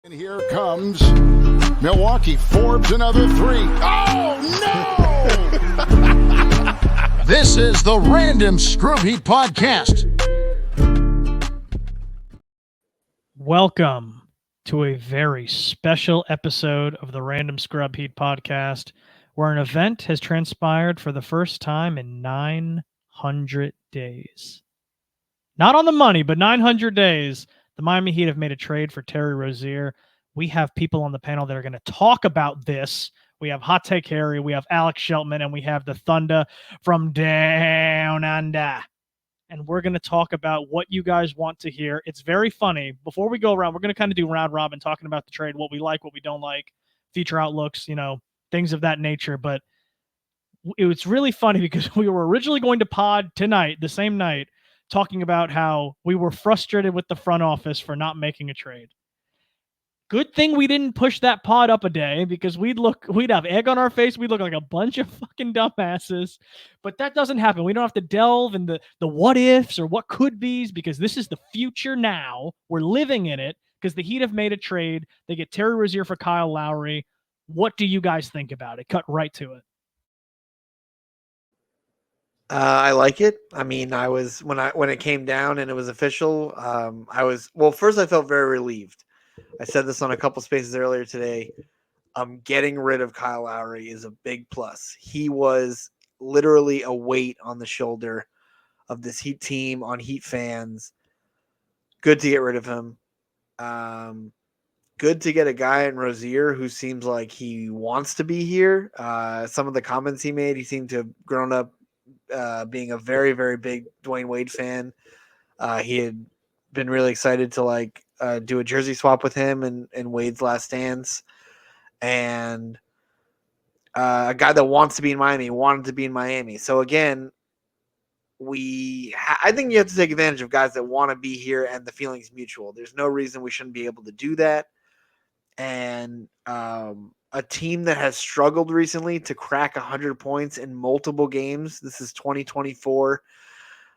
And here comes Milwaukee. Forbes another three. Oh, no! This is the Random Scrub Heat Podcast. Welcome to a very special episode of the Random Scrub Heat Podcast, where an event has transpired for the first time in 900 days. Not on the money, but 900 days. The Miami Heat have made a trade for Terry Rozier. We have people on the panel that are going to talk about this. We have Hot Take Harry, we have Alex Sheltman, and we have the Thunder from down under. And we're going to talk about what you guys want to hear. It's very funny. Before we go around, we're going to kind of do round robin, talking about the trade, what we like, what we don't like, future outlooks, things of that nature. But it was really funny because we were originally going to pod tonight, the same night, talking about how we were frustrated with the front office for not making a trade. Good thing we didn't push that pod up a day, because we'd have egg on our face. We'd look like a bunch of fucking dumbasses. But that doesn't happen. We don't have to delve in the what ifs or what could be's, because this is the future now. We're living in it because the Heat have made a trade. They get Terry Rozier for Kyle Lowry. What do you guys think about it? Cut right to it. I like it. I mean, I was when it came down and it was official. First I felt very relieved. I said this on a couple spaces earlier today. Getting rid of Kyle Lowry is a big plus. He was literally a weight on the shoulder of this Heat team, on Heat fans. Good to get rid of him. Good to get a guy in Rozier who seems like he wants to be here. Some of the comments he made, he seemed to have grown up being a very, very big Dwayne Wade fan. He had been really excited to do a jersey swap with him in Wade's last dance. And a guy that wants to be in Miami, wanted to be in Miami. So again, I think you have to take advantage of guys that want to be here and the feeling's mutual. There's no reason we shouldn't be able to do that. And a team that has struggled recently to crack 100 points in multiple games. This is 2024,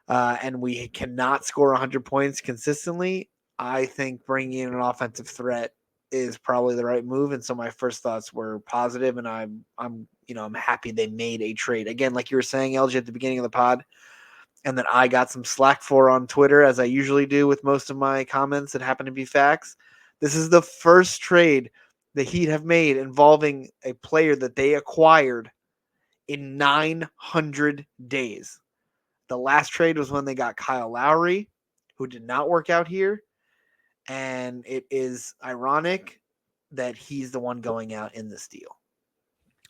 and we cannot score 100 points consistently. I think bringing in an offensive threat is probably the right move. And so my first thoughts were positive, and I'm happy they made a trade. Again, like you were saying, LG, at the beginning of the pod, and that I got some slack for on Twitter, as I usually do with most of my comments that happen to be facts. This is the first trade the Heat have made involving a player that they acquired in 900 days. The last trade was when they got Kyle Lowry, who did not work out here. And it is ironic that he's the one going out in this deal.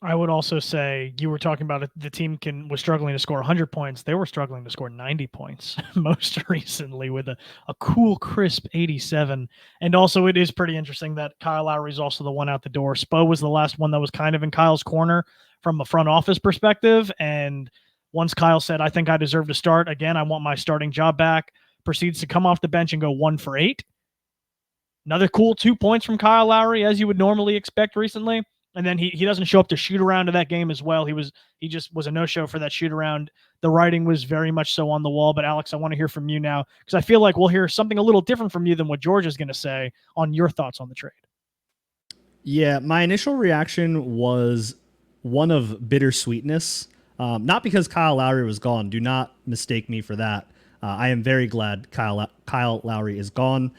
I would also say, you were talking about the team was struggling to score 100 points. They were struggling to score 90 points most recently with a cool, crisp 87. And also, it is pretty interesting that Kyle Lowry is also the one out the door. Spo was the last one that was kind of in Kyle's corner from a front office perspective. And once Kyle said, I think I deserve to start, again, I want my starting job back, proceeds to come off the bench and go 1 for 8. Another cool 2 points from Kyle Lowry, as you would normally expect recently. And then he doesn't show up to shoot around to that game as well. He just was a no-show for that shoot around. The writing was very much so on the wall. But Alex, I want to hear from you now, because I feel like we'll hear something a little different from you than what George is going to say on your thoughts on the trade. Yeah, my initial reaction was one of bittersweetness. Not because Kyle Lowry was gone. Do not mistake me for that. I am very glad Kyle Lowry is gone.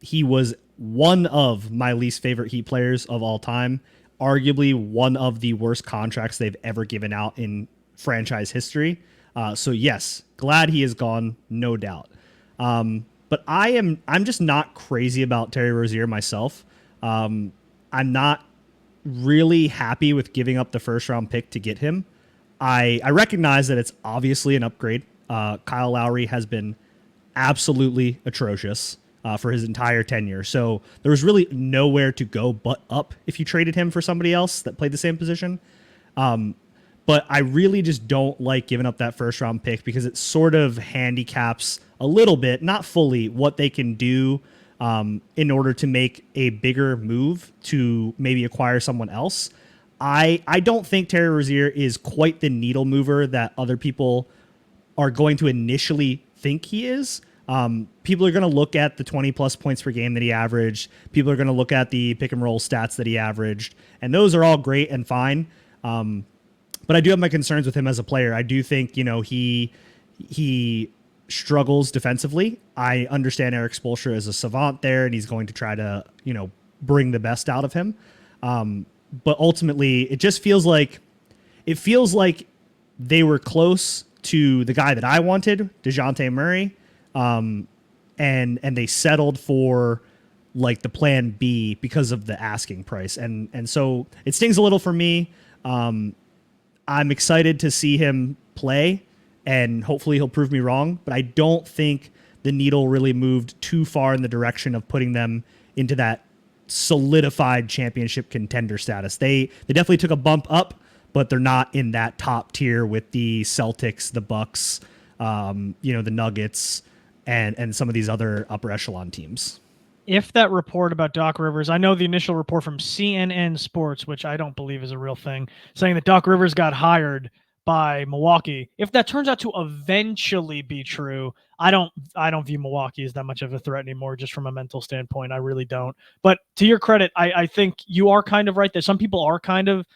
He was one of my least favorite Heat players of all time, arguably one of the worst contracts they've ever given out in franchise history. So yes, glad he is gone, no doubt. But I'm just not crazy about Terry Rozier myself. I'm not really happy with giving up the first round pick to get him. I recognize that it's obviously an upgrade. Kyle Lowry has been absolutely atrocious for his entire tenure. So there was really nowhere to go but up if you traded him for somebody else that played the same position. But I really just don't like giving up that first round pick, because it sort of handicaps a little bit, not fully, what they can do in order to make a bigger move to maybe acquire someone else. I don't think Terry Rozier is quite the needle mover that other people are going to initially think he is. People are going to look at the 20 plus points per game that he averaged. People are going to look at the pick and roll stats that he averaged. And those are all great and fine. But I do have my concerns with him as a player. I do think, he struggles defensively. I understand Eric Spoelstra is a savant there, and he's going to try to, bring the best out of him. But ultimately, it just feels like they were close to the guy that I wanted, DeJounte Murray, and they settled for like the plan B because of the asking price, and so it stings a little for me. I'm excited to see him play, and hopefully he'll prove me wrong, but I don't think the needle really moved too far in the direction of putting them into that solidified championship contender status. They definitely took a bump up, but they're not in that top tier with the Celtics, the Bucks, the Nuggets, and some of these other upper echelon teams. If that report about Doc Rivers, I know the initial report from CNN Sports, which I don't believe is a real thing, saying that Doc Rivers got hired by Milwaukee. If that turns out to eventually be true, I don't view Milwaukee as that much of a threat anymore, just from a mental standpoint. I really don't. But to your credit, I think you are kind of right that some people are kind of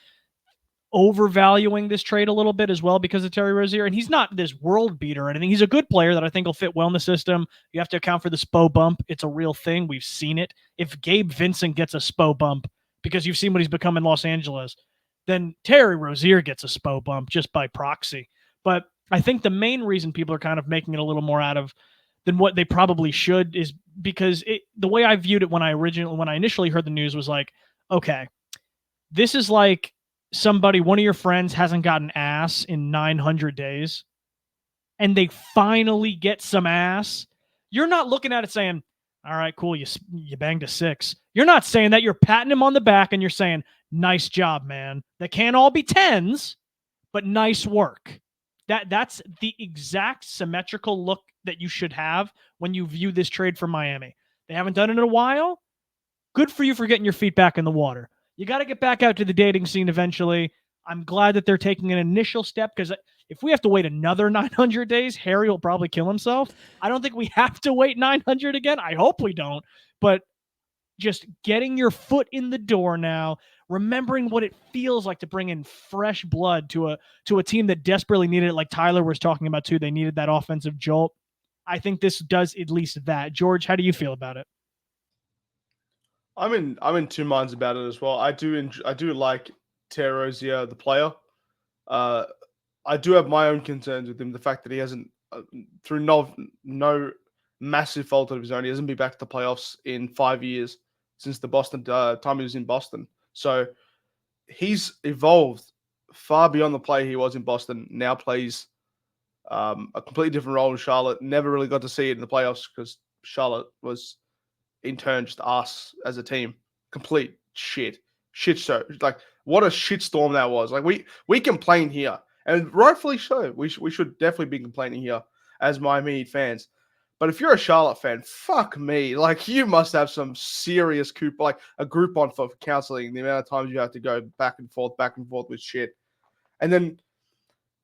overvaluing this trade a little bit as well because of Terry Rozier. And he's not this world beater or anything. He's a good player that I think will fit well in the system. You have to account for the SPO bump. It's a real thing. We've seen it. If Gabe Vincent gets a SPO bump because you've seen what he's become in Los Angeles, then Terry Rozier gets a SPO bump just by proxy. But I think the main reason people are kind of making it a little more out of than what they probably should is because the way I viewed it when I initially heard the news was like, okay, this is like one of your friends hasn't gotten ass in 900 days and they finally get some ass. You're not looking at it saying, all right, cool, you banged a 6. You're not saying that. You're patting him on the back and you're saying, nice job, man. They can't all be 10s, but nice work. That's the exact symmetrical look that you should have when you view this trade for Miami. They haven't done it in a while. Good for you for getting your feet back in the water. You got to get back out to the dating scene eventually. I'm glad that they're taking an initial step because if we have to wait another 900 days, Harry will probably kill himself. I don't think we have to wait 900 again. I hope we don't. But just getting your foot in the door now, remembering what it feels like to bring in fresh blood to a team that desperately needed it, like Tyler was talking about too. They needed that offensive jolt. I think this does at least that. George, how do you feel about it? I'm in two minds about it as well. I do like Terry Rozier, the player. I do have my own concerns with him. The fact that he hasn't, through no massive fault of his own, he hasn't been back to the playoffs in 5 years since the Boston time he was in Boston. So he's evolved far beyond the player he was in Boston. Now plays a completely different role in Charlotte. Never really got to see it in the playoffs because Charlotte was, in turn, just us as a team. Complete shit show. Like, what a shit storm that was. Like, we complain here, and rightfully so. We should definitely be complaining here as Miami Heat fans. But if you're a Charlotte fan, fuck me. Like, you must have some serious like a Groupon for counseling. The amount of times you have to go back and forth with shit. And then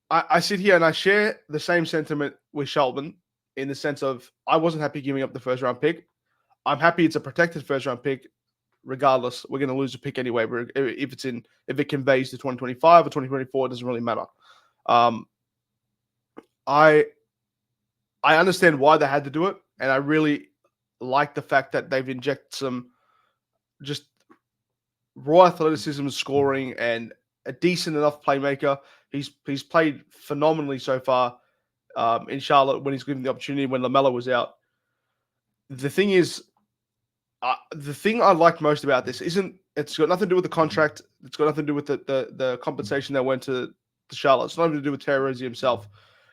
I sit here and I share the same sentiment with Shelton in the sense of I wasn't happy giving up the first round pick. I'm happy it's a protected first round pick. Regardless, we're going to lose a pick anyway. If it conveys to 2025 or 2024, it doesn't really matter. I understand why they had to do it, and I really like the fact that they've injected some just raw athleticism, scoring, and a decent enough playmaker. He's played phenomenally so far in Charlotte when he's given the opportunity when LaMelo was out. The thing is, the thing I like most about this it's got nothing to do with the contract. It's got nothing to do with the compensation that went to Charlotte. It's nothing to do with Terry Rozier himself.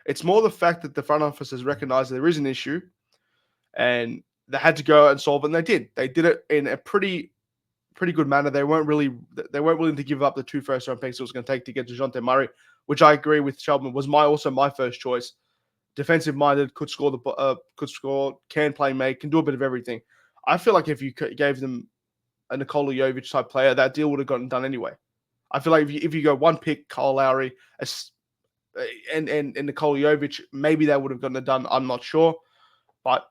It's more the fact that the front office has recognized there is an issue and they had to go and solve it, and they did. They did it in a pretty good manner. They weren't willing to give up the 2 first round picks it was going to take to get DeJounte Murray, which I agree with Sheldon was also my first choice. Defensive minded, could score, can play, make, can do a bit of everything. I feel like if you gave them a Nikola Jovic type player, that deal would have gotten done anyway. I feel like if you go one pick, Kyle Lowry, and Nikola Jovic, maybe that would have gotten it done. I'm not sure. But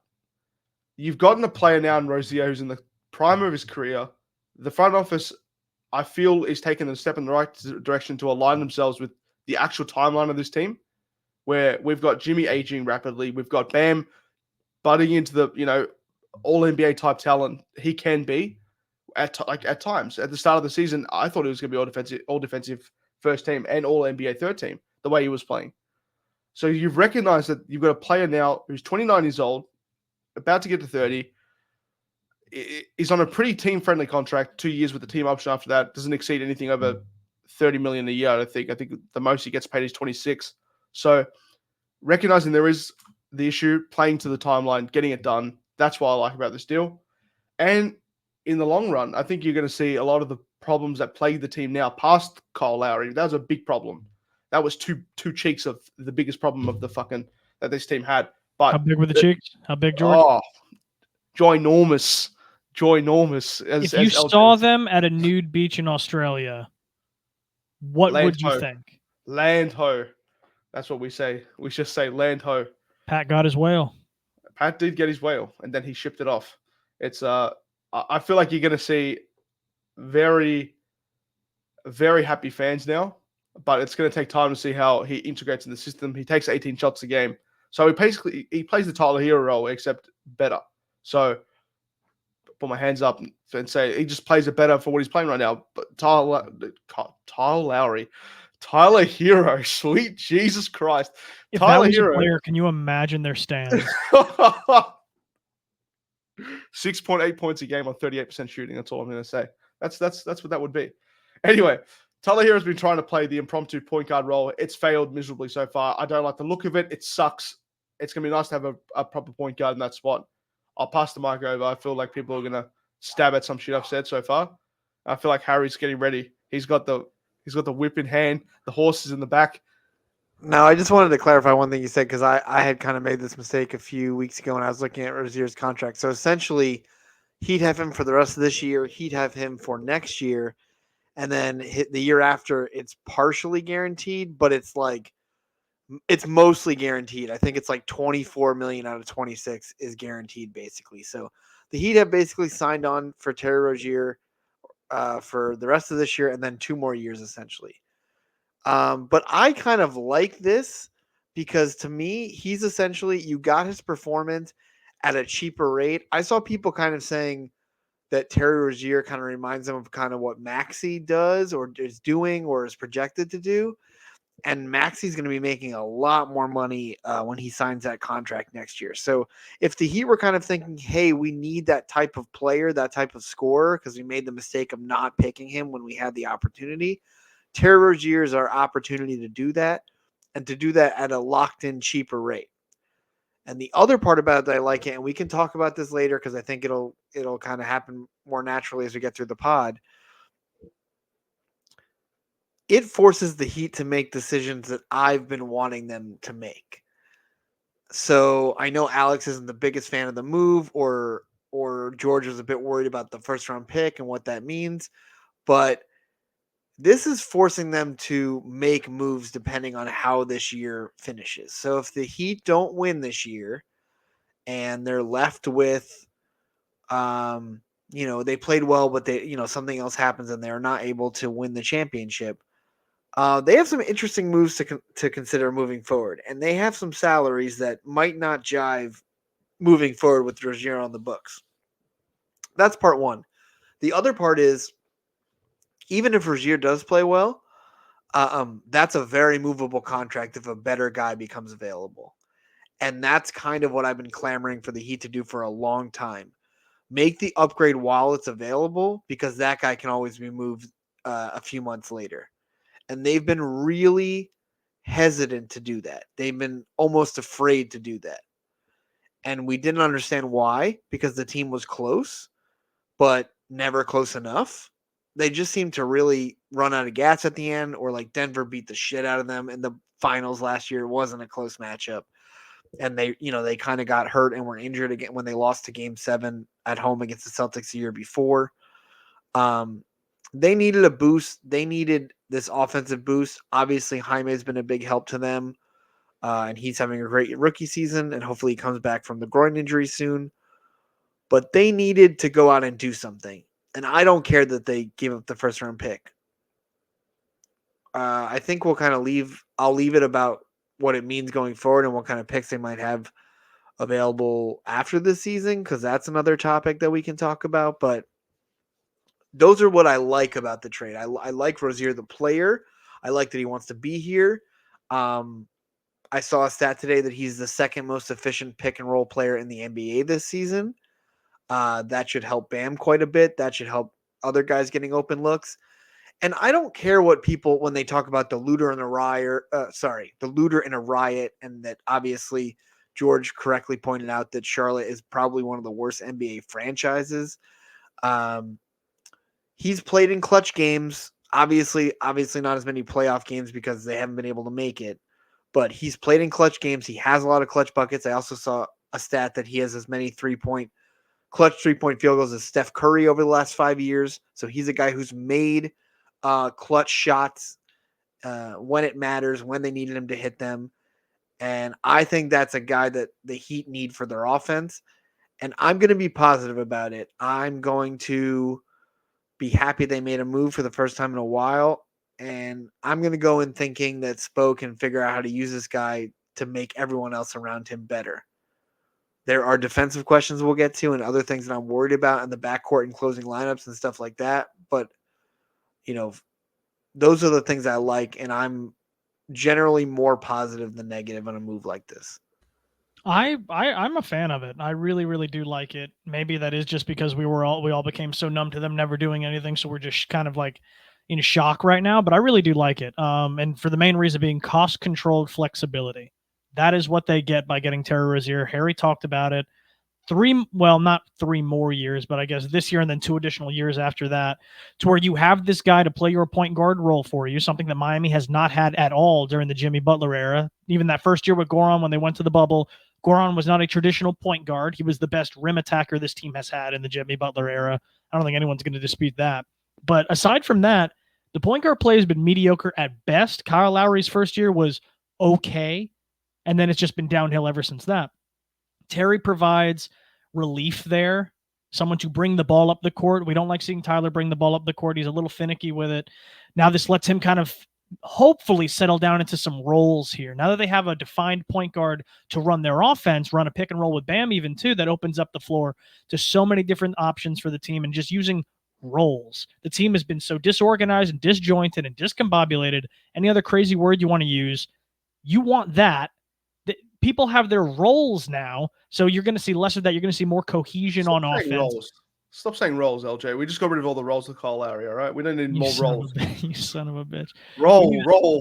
you've gotten a player now in Rozier who's in the prime of his career. The front office, I feel, is taking a step in the right direction to align themselves with the actual timeline of this team, where we've got Jimmy aging rapidly. We've got Bam butting into the, all NBA type talent he can be at times. At the start of the season, I thought he was going to be all defensive first team and all NBA third team, the way he was playing. So you've recognized that you've got a player now who's 29 years old, about to get to 30. He's on a pretty team-friendly contract, 2 years with the team option after that. Doesn't exceed anything over $30 million a year, I think. I think the most he gets paid is 26. So recognizing there is the issue, playing to the timeline, getting it done, that's what I like about this deal. And in the long run, I think you're going to see a lot of the problems that plague the team now past Kyle Lowry. That was a big problem. That was two cheeks of the biggest problem of the fucking that this team had. But how big were the cheeks? How big, George? Oh, ginormous. If you saw them at a nude beach in Australia, what would you think? Land ho. That's what we say. We just say land ho. Pat got his whale. Pat did get his whale, and then he shipped it off. It's I feel like you're going to see very, very happy fans now, but it's going to take time to see how he integrates in the system. He takes 18 shots a game, so he plays the Tyler Hero role, except better. So put my hands up and say he just plays it better for what he's playing right now. But Tyler Lowry, Tyler Hero, sweet Jesus Christ. If Tyler that was Hero. a player, can you imagine their stands? 6.8 points a game on 38% shooting. That's all I'm going to say. That's what that would be. Anyway, Tyler Hero's been trying to play the impromptu point guard role. It's failed miserably so far. I don't like the look of it. It sucks. It's going to be nice to have a proper point guard in that spot. I'll pass the mic over. I feel like people are going to stab at some shit I've said so far. I feel like Harry's getting ready. He's got the whip in hand. The horse is in the back. No, I just wanted to clarify one thing you said, because I had kind of made this mistake a few weeks ago when I was looking at Rozier's contract. So essentially, he'd have him for the rest of this year. He'd have him for next year. And then the year after, it's partially guaranteed, but it's mostly guaranteed. I think it's like 24 million out of 26 is guaranteed, basically. So the Heat have basically signed on for Terry Rozier for the rest of this year and then 2 more years, essentially. But I kind of like this because, to me, he's essentially, you got his performance at a cheaper rate. I saw people kind of saying that Terry Rozier kind of reminds them of kind of what Maxey does or is doing or is projected to do. And Maxey's going to be making a lot more money when he signs that contract next year. So if the Heat were kind of thinking, hey, we need that type of player, that type of scorer, because we made the mistake of not picking him when we had the opportunity, Terry Rozier is our opportunity to do that, and to do that at a locked-in, cheaper rate. And the other part about it that I like it, and we can talk about this later because I think it'll kind of happen more naturally as we get through the pod. It forces the Heat to make decisions that I've been wanting them to make. So I know Alex isn't the biggest fan of the move, or George was a bit worried about the first round pick and what that means, but this is forcing them to make moves depending on how this year finishes. So if the Heat don't win this year and they're left with, they played well, but something else happens and they're not able to win the championship, they have some interesting moves to consider moving forward. And they have some salaries that might not jive moving forward with Rozier on the books. That's part one. The other part is, even if Rozier does play well, that's a very movable contract if a better guy becomes available. And that's kind of what I've been clamoring for the Heat to do for a long time. Make the upgrade while it's available, because that guy can always be moved a few months later. And they've been really hesitant to do that. They've been almost afraid to do that. And we didn't understand why, because the team was close, but never close enough. They just seemed to really run out of gas at the end, or like Denver beat the shit out of them in the finals last year. It wasn't a close matchup. And they kind of got hurt and were injured again when they lost to Game 7 at home against the Celtics the year before. They needed a boost. They needed this offensive boost. Obviously, Jaime has been a big help to them. and he's having a great rookie season, and hopefully he comes back from the groin injury soon. But they needed to go out and do something, and I don't care that they gave up the first round pick. I think we'll kind of I'll leave it about what it means going forward and what kind of picks they might have available after this season, because that's another topic that we can talk about. But those are what I like about the trade. I like Rozier, the player. I like that he wants to be here. I saw a stat today that he's the second most efficient pick and roll player in the NBA this season. That should help Bam quite a bit. That should help other guys getting open looks. And I don't care what people, when they talk about the looter in a riot, and that obviously George correctly pointed out that Charlotte is probably one of the worst NBA franchises. He's played in clutch games, obviously not as many playoff games because they haven't been able to make it, but he's played in clutch games. He has a lot of clutch buckets. I also saw a stat that he has as many clutch 3-point field goals as Steph Curry over the last 5 years. So he's a guy who's made clutch shots when it matters, when they needed him to hit them. And I think that's a guy that the Heat need for their offense. And I'm going to be positive about it. I'm going to be happy they made a move for the first time in a while. And I'm going to go in thinking that Spo can figure out how to use this guy to make everyone else around him better. There are defensive questions we'll get to and other things that I'm worried about in the backcourt and closing lineups and stuff like that. But, those are the things I like, and I'm generally more positive than negative on a move like this. I'm a fan of it. I really, really do like it. Maybe that is just because we all became so numb to them never doing anything, so we're just kind of like in shock right now. But I really do like it. And for the main reason being cost-controlled flexibility. That is what they get by getting Terry Rozier. Harry talked about it. Not 3 more years, but I guess this year and then 2 additional years after that, to where you have this guy to play your point guard role for you, something that Miami has not had at all during the Jimmy Butler era. Even that first year with Goran when they went to the bubble, Goran was not a traditional point guard. He was the best rim attacker this team has had in the Jimmy Butler era. I don't think anyone's going to dispute that. But aside from that, the point guard play has been mediocre at best. Kyle Lowry's first year was okay, and then it's just been downhill ever since that. Terry provides relief there, someone to bring the ball up the court. We don't like seeing Tyler bring the ball up the court. He's a little finicky with it. Now this lets him kind of hopefully settle down into some roles here. Now that they have a defined point guard to run their offense, run a pick and roll with Bam even too, that opens up the floor to so many different options for the team and just using roles. The team has been so disorganized and disjointed and discombobulated. Any other crazy word you want to use, you want that. People have their roles now, so you're going to see less of that. You're going to see more cohesion on offense. Roles. Stop saying roles, LJ. We just got rid of all the roles with Kyle Lowry, all right? We don't need more roles. You son of a bitch. Roll.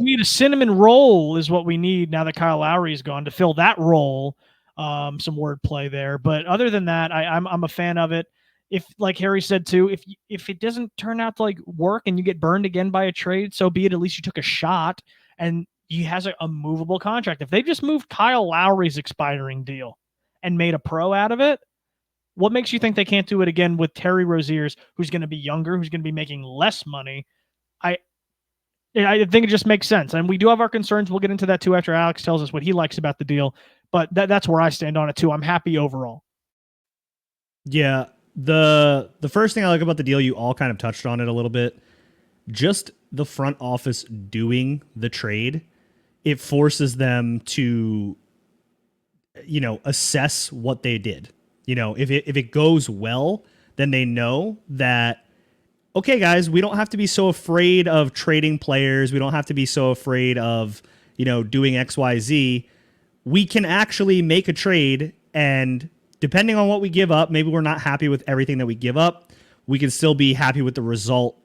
We need a cinnamon roll is what we need now that Kyle Lowry is gone to fill that role. Some wordplay there. But other than that, I'm a fan of it. If, like Harry said too, if it doesn't turn out to work and you get burned again by a trade, so be it. At least you took a shot, and he has a movable contract. If they just moved Kyle Lowry's expiring deal and made a pro out of it, what makes you think they can't do it again with Terry Rozier's, who's going to be younger, who's going to be making less money? I think it just makes sense. And we do have our concerns. We'll get into that too after Alex tells us what he likes about the deal. But that's where I stand on it too. I'm happy overall. Yeah. The first thing I like about the deal, you all kind of touched on it a little bit. Just the front office doing the trade, it forces them to, assess what they did. If it goes well, then they know that, okay, guys, we don't have to be so afraid of trading players. We don't have to be so afraid of, doing X, Y, Z. We can actually make a trade, and depending on what we give up, maybe we're not happy with everything that we give up. We can still be happy with the result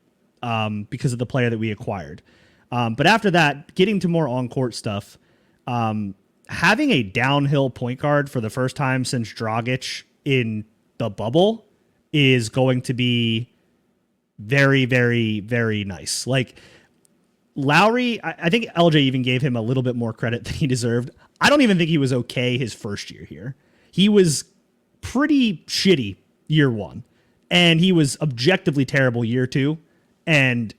because of the player that we acquired. But after that, getting to more on-court stuff, having a downhill point guard for the first time since Dragic in the bubble is going to be very, very, very nice. Lowry, I think LJ even gave him a little bit more credit than he deserved. I don't even think he was okay his first year here. He was pretty shitty year 1, and he was objectively terrible year 2. And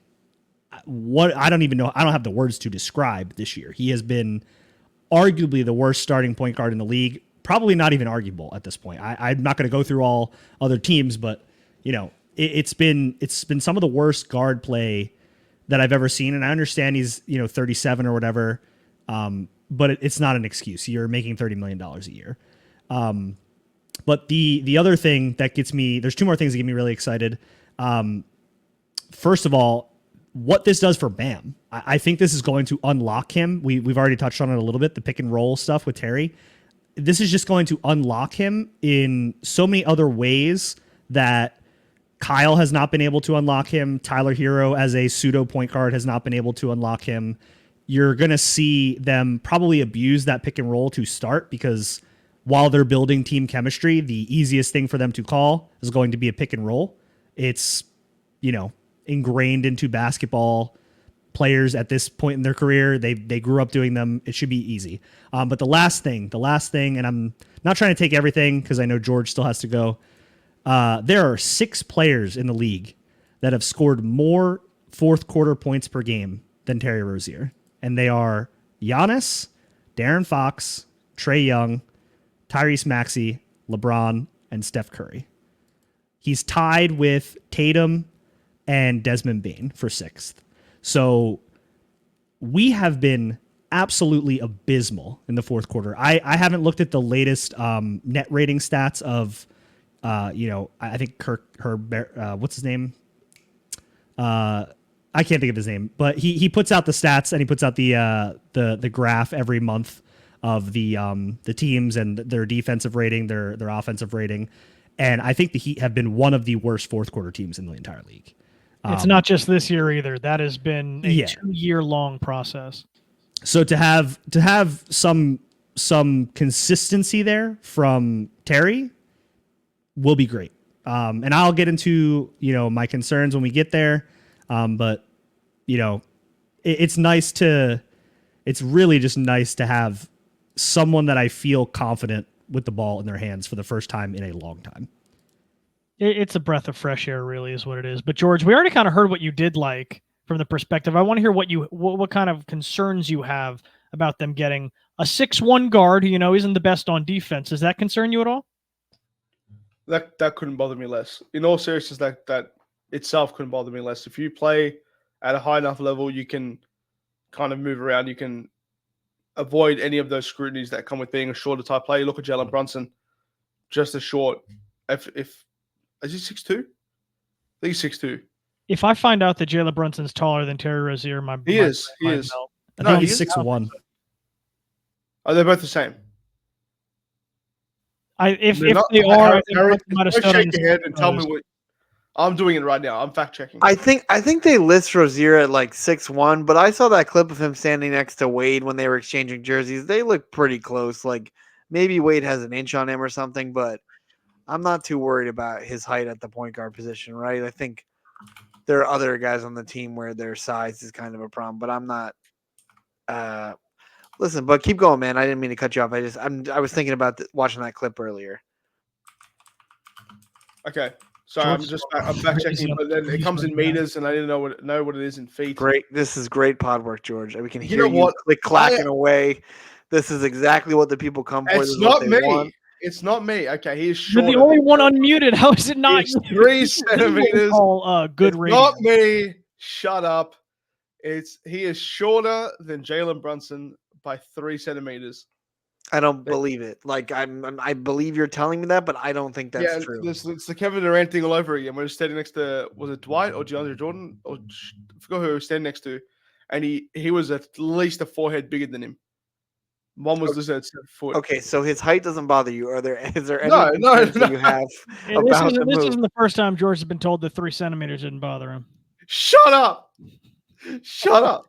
I don't even know. I don't have the words to describe this year. He has been arguably the worst starting point guard in the league. Probably not even arguable at this point. I'm not going to go through all other teams, but it's been some of the worst guard play that I've ever seen. And I understand he's 37 or whatever, but it's not an excuse. You're making $30 million a year. But the other thing that gets me, there's two more things that get me really excited. First of all, what this does for Bam. I think this is going to unlock him. We've already touched on it a little bit, the pick and roll stuff with Terry. This is just going to unlock him in so many other ways that Kyle has not been able to unlock him. Tyler Hero as a pseudo point guard has not been able to unlock him. You're going to see them probably abuse that pick and roll to start, because while they're building team chemistry, the easiest thing for them to call is going to be a pick and roll. It's, ingrained into basketball players at this point in their career. They grew up doing them. It should be easy. But the last thing, and I'm not trying to take everything because I know George still has to go. There are 6 players in the league that have scored more fourth quarter points per game than Terry Rozier. And they are Giannis, Darren Fox, Trae Young, Tyrese Maxey, LeBron, and Steph Curry. He's tied with Tatum and Desmond Bane for 6th. So we have been absolutely abysmal in the fourth quarter. I haven't looked at the latest net rating stats of, I think what's his name? I can't think of his name, but he puts out the stats and he puts out the graph every month of the teams and their defensive rating, their offensive rating. And I think the Heat have been one of the worst fourth quarter teams in the entire league. It's not just this year either. That has been a 2-year-long process. So to have some consistency there from Terry will be great. And I'll get into, my concerns when we get there. But it's really just nice to have someone that I feel confident with the ball in their hands for the first time in a long time. It's a breath of fresh air, really, is what it is. But George, we already kind of heard what you did like from the perspective. I want to hear what kind of concerns you have about them getting a 6'1" guard who isn't the best on defense. Does that concern you at all? That couldn't bother me less. In all seriousness, that itself couldn't bother me less. If you play at a high enough level, you can kind of move around. You can avoid any of those scrutinies that come with being a shorter type player. Look at Jalen Brunson, just as short. If is he 6'2"? I think he's 6'2". If I find out that Jalen Brunson's taller than Terry Rozier, he is. I think he's 6'1". Oh, they're both the same. If they are, Harry, shake your head and tell me what. I'm doing it right now. I'm fact checking. I think they list Rozier at like 6'1", but I saw that clip of him standing next to Wade when they were exchanging jerseys. They look pretty close. Like maybe Wade has an inch on him or something, but I'm not too worried about his height at the point guard position, right? I think there are other guys on the team where their size is kind of a problem, but I'm not. Listen, but keep going, man. I didn't mean to cut you off. I was thinking about watching that clip earlier. Okay. Sorry, I'm fact checking, but then it comes in meters, and I didn't know what it is in feet. Great, this is great pod work, George. We can hear you click clacking away. This is exactly what the people come for. It's not me. It's not me. Okay, he's short. You're the only one unmuted. How is it not? He's 3 centimeters. Good radio. Not me. Shut up. He is shorter than Jalen Brunson by 3 centimeters. I don't believe it. Like I believe you're telling me that, but I don't think that's true. It's the Kevin Durant thing all over again. We're standing next to, was it Dwight or DeAndre Jordan? Or I forgot who we were standing next to, and he was at least a forehead bigger than him. One was just at 7 foot. Okay, so his height doesn't bother you. Is there any no. you have about the move? This isn't the first time George has been told that 3 centimeters didn't bother him. Shut up. Shut up.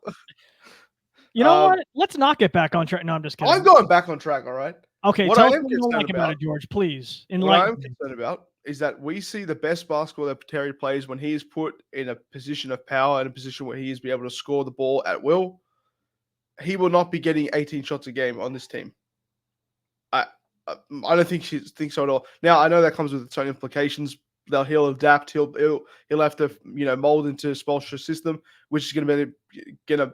You know what? Let's not get back on track. No, I'm just kidding. I'm going back on track, all right? Okay, tell us what you don't like about it, George, please. What I'm concerned about is that we see the best basketball that Terry plays when he is put in a position of power, in a position where he is be able to score the ball at will. He will not be getting 18 shots a game on this team. I don't think so at all. Now, I know that comes with its own implications. He'll adapt. He'll have to mold into Spoelstra's system, which is going to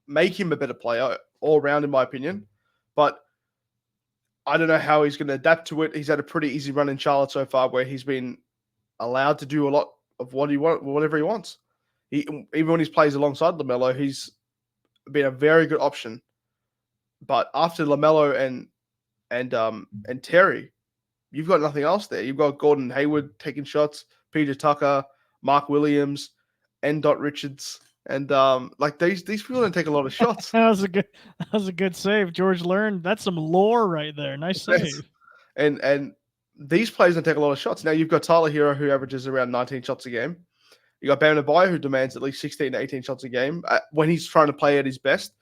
make him a better player all around, in my opinion. but I don't know how he's going to adapt to it. He's had a pretty easy run in Charlotte so far, where he's been allowed to do a lot of whatever he wants. Even when he plays alongside LaMelo, he's been a very good option. But after LaMelo and Terry, you've got nothing else there. You've got Gordon Hayward taking shots, Peter Tucker, Mark Williams, and Dot Richards, and like these people don't take a lot of shots. That was a good save. George learned. That's some lore right there. Nice save. And these players don't take a lot of shots. Now you've got Tyler Hero, who averages around 19 shots a game. You got Bam Adebayo, who demands at least 16 to 18 shots a game when he's trying to play at his best.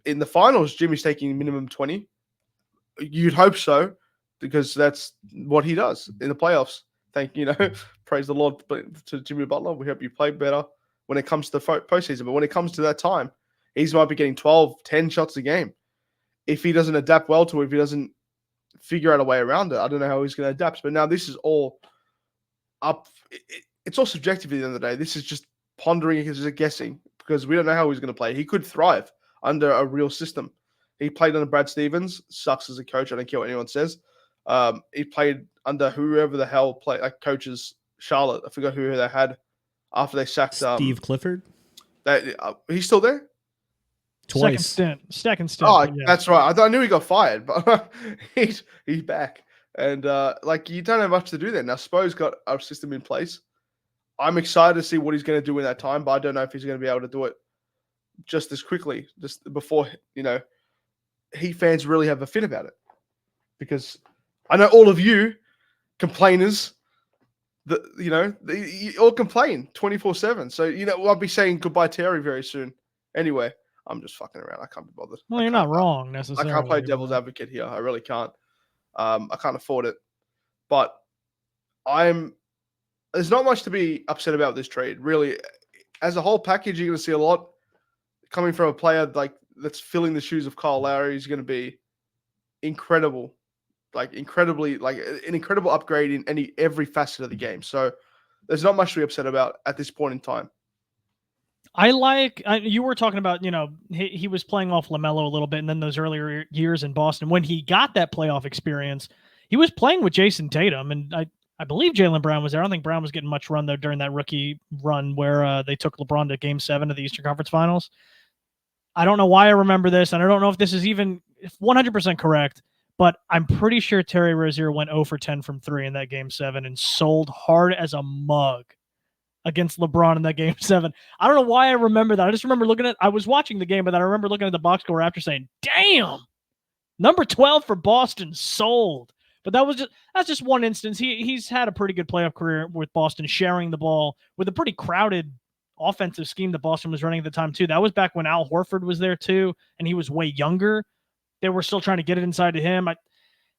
In the finals, Jimmy's taking minimum 20. You'd hope so, because that's what he does in the playoffs. Praise the Lord to Jimmy Butler. We hope you play better when it comes to the postseason. But when it comes to that time, he's might be getting 12, 10 shots a game. If he doesn't adapt well to it, if he doesn't figure out a way around it, I don't know how he's going to adapt. But now this is all up. It's all subjective at the end of the day. This is just pondering, it's just guessing, because we don't know how he's going to play. He could thrive under a real system. He played under Brad Stevens, sucks as a coach. I don't care what anyone says. He played under whoever the hell coaches Charlotte. I forgot who they had after they sacked Steve Clifford. He's still there? Twice. Second stint. Oh, yeah. that's right. I knew he got fired, but he's back. And you don't have much to do there. Now, Spo's got a system in place. I'm excited to see what he's going to do in that time, but I don't know if he's going to be able to do it just as quickly, just before, Heat fans really have a fit about it. Because I know all of you complainers, you all complain 24/7. So, I'll be saying goodbye Terry very soon. Anyway, I'm just fucking around. I can't be bothered. Well, you're not wrong necessarily. I can't play devil's advocate here. I really can't. I can't afford it. But there's not much to be upset about this trade. Really, as a whole package, you're going to see a lot coming from a player that's filling the shoes of Kyle Lowry. He's going to be incredible, an incredible upgrade in every facet of the game. So there's not much to be upset about at this point in time. You were talking about, he was playing off LaMelo a little bit, and then those earlier years in Boston, when he got that playoff experience, he was playing with Jason Tatum, and I believe Jaylen Brown was there. I don't think Brown was getting much run, though, during that rookie run where they took LeBron to Game 7 of the Eastern Conference Finals. I don't know why I remember this, and I don't know if this is even 100% correct, but I'm pretty sure Terry Rozier went 0 for 10 from 3 in that Game 7 and sold hard as a mug against LeBron in that Game 7. I don't know why I remember that. I just remember I was watching the game, but I remember looking at the box score after saying, damn, number 12 for Boston sold. But that's just one instance. He's had a pretty good playoff career with Boston, sharing the ball with a pretty crowded offensive scheme that Boston was running at the time too. That was back when Al Horford was there too, and he was way younger. They were still trying to get it inside to him.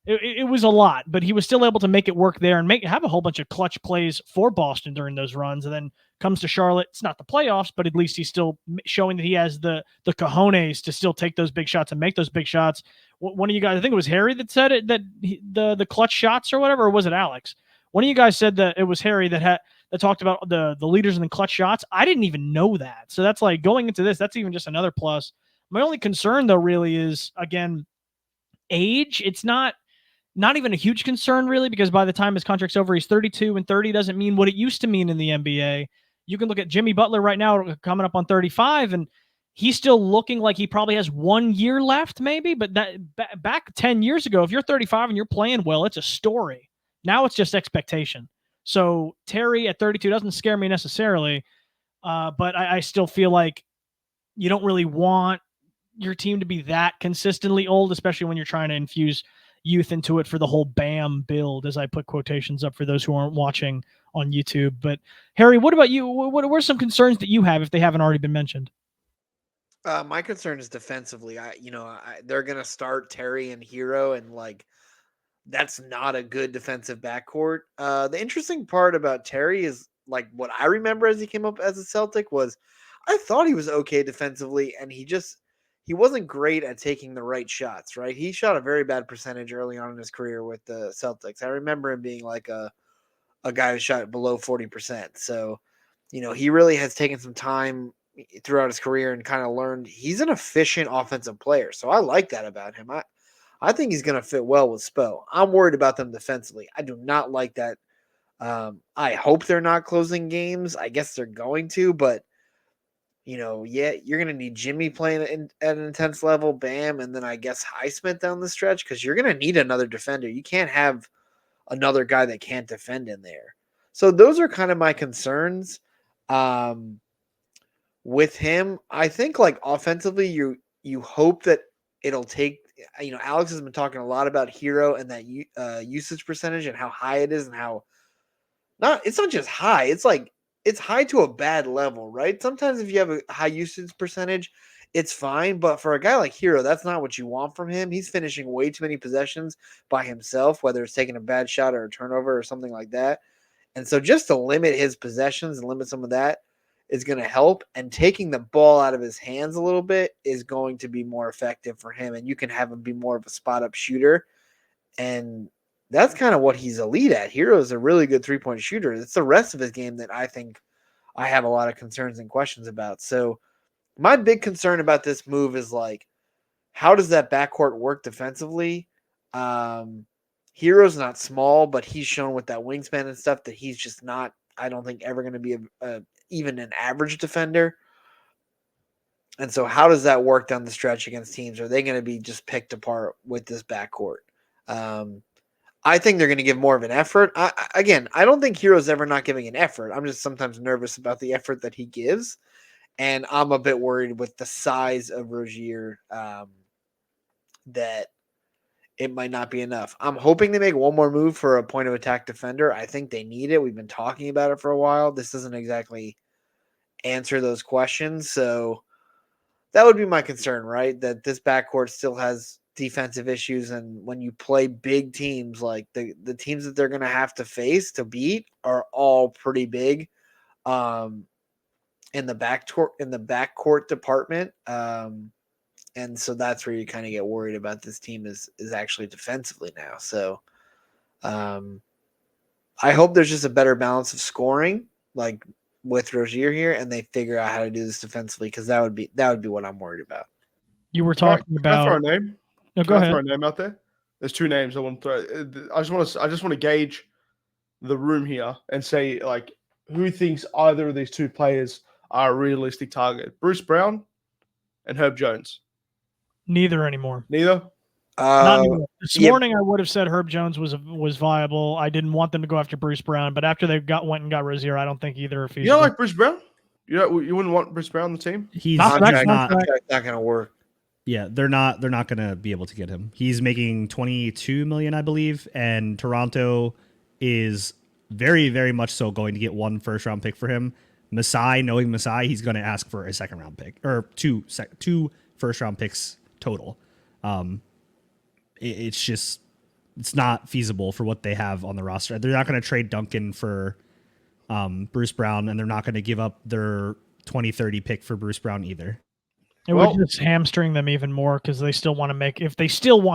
It was a lot, but he was still able to make it work there and have a whole bunch of clutch plays for Boston during those runs. And then comes to Charlotte. It's not the playoffs, but at least he's still showing that he has the cojones to still take those big shots and make those big shots. One of you guys, I think it was Harry that said it, that the clutch shots or whatever, or was it Alex? One of you guys said that it was Harry that talked about the leaders in the clutch shots. I didn't even know that. So that's like going into this, that's even just another plus. My only concern though really is, again, age. It's not even a huge concern really, because by the time his contract's over, he's 32, and 30 doesn't mean what it used to mean in the NBA. You can look at Jimmy Butler right now coming up on 35, and he's still looking like he probably has 1 year left maybe, but that back 10 years ago, if you're 35 and you're playing well, it's a story. Now it's just expectation. So Terry at 32 doesn't scare me necessarily, but I still feel like you don't really want your team to be that consistently old, especially when you're trying to infuse youth into it for the whole BAM build, as I put quotations up for those who aren't watching on YouTube. But Harry, what about you? What are some concerns that you have if they haven't already been mentioned? My concern is defensively. They're going to start Terry and Hero, and that's not a good defensive backcourt. The interesting part about Terry is what I remember as he came up as a Celtic was I thought he was okay defensively, and he wasn't great at taking the right shots, right? He shot a very bad percentage early on in his career with the Celtics. I remember him being a guy who shot below 40%. So, he really has taken some time throughout his career and kind of learned he's an efficient offensive player. So I like that about him. I think he's going to fit well with Spo. I'm worried about them defensively. I do not like that. I hope they're not closing games. I guess they're going to, but yeah, you're going to need Jimmy playing at an intense level, Bam, and then I guess Highsmith down the stretch because you're going to need another defender. You can't have another guy that can't defend in there. So those are kind of my concerns. With him, I think like offensively, you hope that it'll take. Alex has been talking a lot about Hero and that usage percentage and how high it is and how it's not just high. It's like it's high to a bad level, right? Sometimes if you have a high usage percentage, it's fine. But for a guy like Hero, that's not what you want from him. He's finishing way too many possessions by himself, whether it's taking a bad shot or a turnover or something like that. And so just to limit his possessions and limit some of that is going to help. And taking the ball out of his hands a little bit is going to be more effective for him. And you can have him be more of a spot up shooter. And that's kind of what he's elite at. Hero is a really good 3-point shooter. It's the rest of his game that I think I have a lot of concerns and questions about. So my big concern about this move is like, how does that backcourt work defensively? Hero's not small, but he's shown with that wingspan and stuff that he's just not, I don't think, ever going to be even an average defender. And so how does that work down the stretch against teams? Are they going to be just picked apart with this backcourt? I think they're going to give more of an effort. I don't think Hero's ever not giving an effort. I'm just sometimes nervous about the effort that he gives. And I'm a bit worried with the size of Rozier that it might not be enough. I'm hoping they make one more move for a point of attack defender. I think they need it. We've been talking about it for a while. This doesn't exactly answer those questions. So that would be my concern, right? That this backcourt still has defensive issues. And when you play big teams, like the teams that they're going to have to face to beat are all pretty big in the backcourt department. And so that's where you kind of get worried about this team is actually defensively now. So I hope there's just a better balance of scoring, like with Rozier here, and they figure out how to do this defensively because that would be what I'm worried about. You were talking about. Can I throw a name? No, go ahead. Throw a name out there. There's two names I want to throw. I just want to gauge the room here and say like who thinks either of these two players are a realistic target: Bruce Brown and Herb Jones. Neither anymore. Neither. Not anymore. This morning, I would have said Herb Jones was viable. I didn't want them to go after Bruce Brown, but after they went and got Rozier, I don't think either are feasible. You don't like Bruce Brown? You wouldn't want Bruce Brown on the team? He's not going to work. Yeah, they're not going to be able to get him. He's making $22 million, I believe, and Toronto is very, very much so going to get one first-round pick for him. Knowing Masai, he's going to ask for a second-round pick or two first-round picks total. It's not feasible for what they have on the roster. They're not going to trade Duncan for Bruce Brown, and they're not going to give up their 2030 pick for Bruce Brown either. It would just hamstring them even more because they still want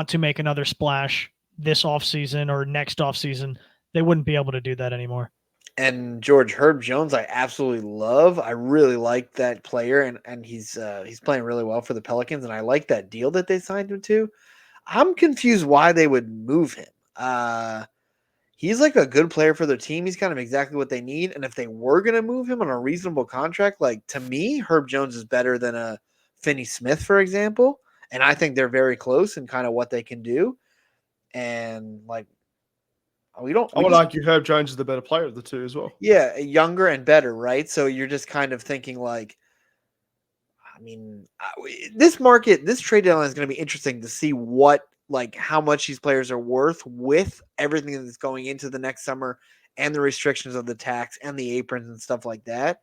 to make another splash this offseason or next offseason, they wouldn't be able to do that anymore. And George, Herb Jones, I absolutely love. I really like that player, and he's playing really well for the Pelicans, and I like that deal that they signed him to. I'm confused why they would move him. He's like a good player for their team. He's kind of exactly what they need. And if they were going to move him on a reasonable contract, like to me, Herb Jones is better than a Finney Smith, for example. And I think they're very close in kind of what they can do. And like, I would argue Herb Jones is the better player of the two as well. Yeah, younger and better, right? So you're just kind of thinking like, I mean, this trade deadline is going to be interesting to see how much these players are worth with everything that's going into the next summer and the restrictions of the tax and the aprons and stuff like that.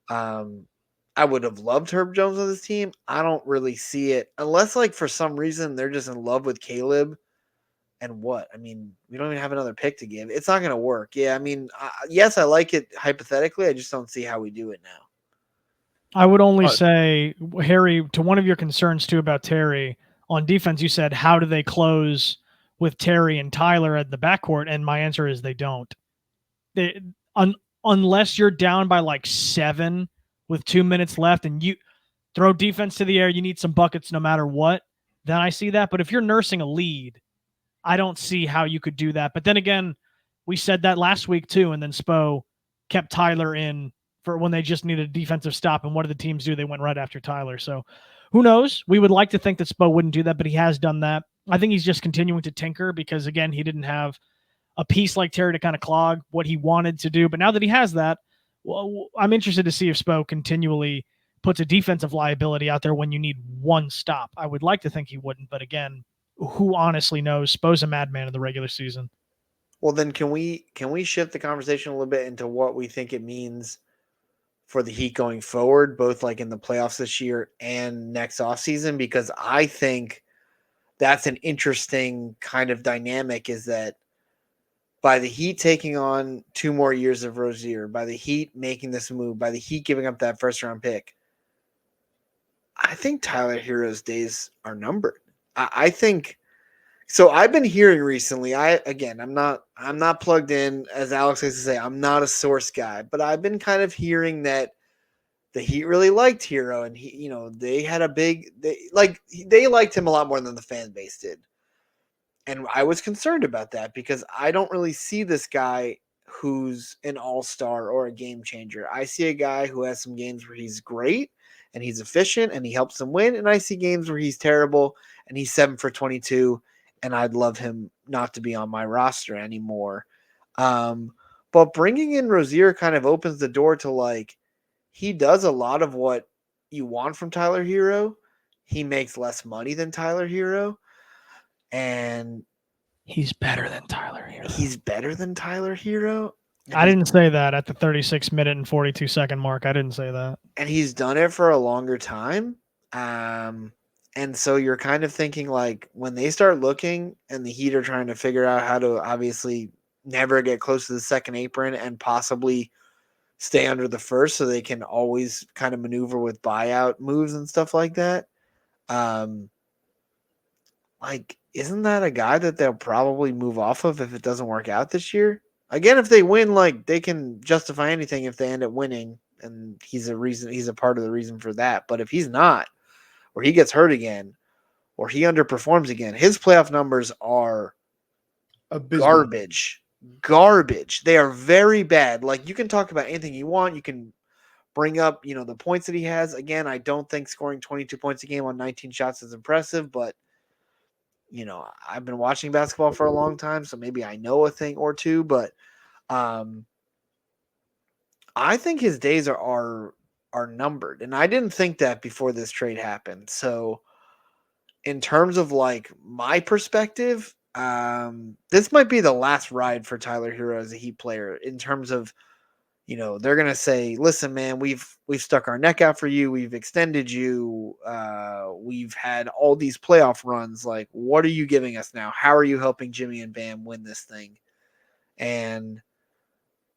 I would have loved Herb Jones on this team. I don't really see it unless like for some reason they're just in love with Caleb and what? I mean, we don't even have another pick to give. It's not going to work. Yeah. I mean, yes, I like it hypothetically. I just don't see how we do it now. I would only say, Harry, to one of your concerns too about Terry on defense, you said, how do they close with Terry and Tyler at the backcourt? And my answer is they don't. Unless you're down by like 7 with 2 minutes left and you throw defense to the air, you need some buckets no matter what. then I see that. But if you're nursing a lead, I don't see how you could do that. But then again, we said that last week too, and then Spo kept Tyler in for when they just needed a defensive stop. And what did the teams do? They went right after Tyler. So who knows? We would like to think that Spo wouldn't do that, but he has done that. I think he's just continuing to tinker because, again, he didn't have a piece like Terry to kind of clog what he wanted to do. But now that he has that, well, I'm interested to see if Spo continually puts a defensive liability out there when you need one stop. I would like to think he wouldn't, but again, who honestly knows? Spo's a madman in the regular season. Well, then can we shift the conversation a little bit into what we think it means for the Heat going forward, both like in the playoffs this year and next offseason? Because I think that's an interesting kind of dynamic, is that by the Heat taking on 2 more years of Rozier, by the Heat making this move, by the Heat giving up that first round pick, I think Tyler Hero's days are numbered. I think so. I've been hearing recently, I'm not plugged in, as Alex likes to say, I'm not a source guy, but I've been kind of hearing that the Heat really liked Hero, and they had they liked him a lot more than the fan base did. And I was concerned about that because I don't really see this guy who's an all-star or a game changer. I see a guy who has some games where he's great and he's efficient and he helps them win. And I see games where he's terrible and he's 7 for 22 and I'd love him not to be on my roster anymore. But bringing in Rozier kind of opens the door to, he does a lot of what you want from Tyler Hero. He makes less money than Tyler Hero. And he's better than Tyler Hero. He's better than Tyler Hero. I didn't say that at the 36-minute and 42-second mark. I didn't say that. And he's done it for a longer time. And so you're kind of thinking, when they start looking and the Heat are trying to figure out how to obviously never get close to the second apron and possibly stay under the first so they can always kind of maneuver with buyout moves and stuff like that. Isn't that a guy that they'll probably move off of if it doesn't work out this year? Again, if they win, they can justify anything if they end up winning, and he's a part of the reason for that. But if he's not, or he gets hurt again, or he underperforms again, his playoff numbers are abysmal. Garbage. They are very bad. You can talk about anything you want. You can bring up, the points that he has. Again, I don't think scoring 22 points a game on 19 shots is impressive, but I've been watching basketball for a long time, so maybe I know a thing or two, but I think his days are numbered. And I didn't think that before this trade happened. So in terms of my perspective, this might be the last ride for Tyler Hero as a Heat player in terms of, they're going to say, listen, man, we've stuck our neck out for you. We've extended you. We've had all these playoff runs. What are you giving us now? How are you helping Jimmy and Bam win this thing? And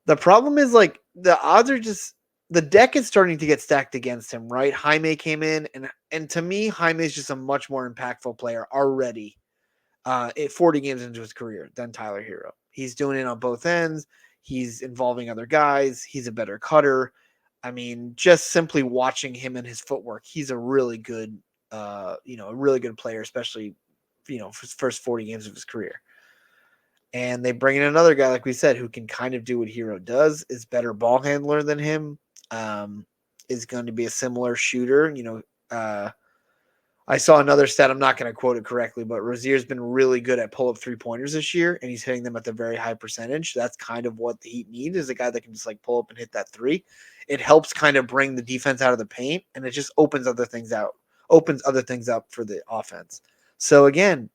the problem is the odds are just, the deck is starting to get stacked against him, right? Jaime came in and to me, Jaime is just a much more impactful player already 40 games into his career than Tyler Hero. He's doing it on both ends. He's involving other guys. He's a better cutter. I mean, just simply watching him and his footwork, he's a really good, a really good player, especially, for his first 40 games of his career. And they bring in another guy, like we said, who can kind of do what Hero does, is better ball handler than him, is going to be a similar shooter. I saw another stat. I'm not going to quote it correctly, but Rozier's been really good at pull-up three-pointers this year, and he's hitting them at the very high percentage. That's kind of what the Heat need, is a guy that can just pull up and hit that three. It helps kind of bring the defense out of the paint, and it just opens other things up for the offense. So again,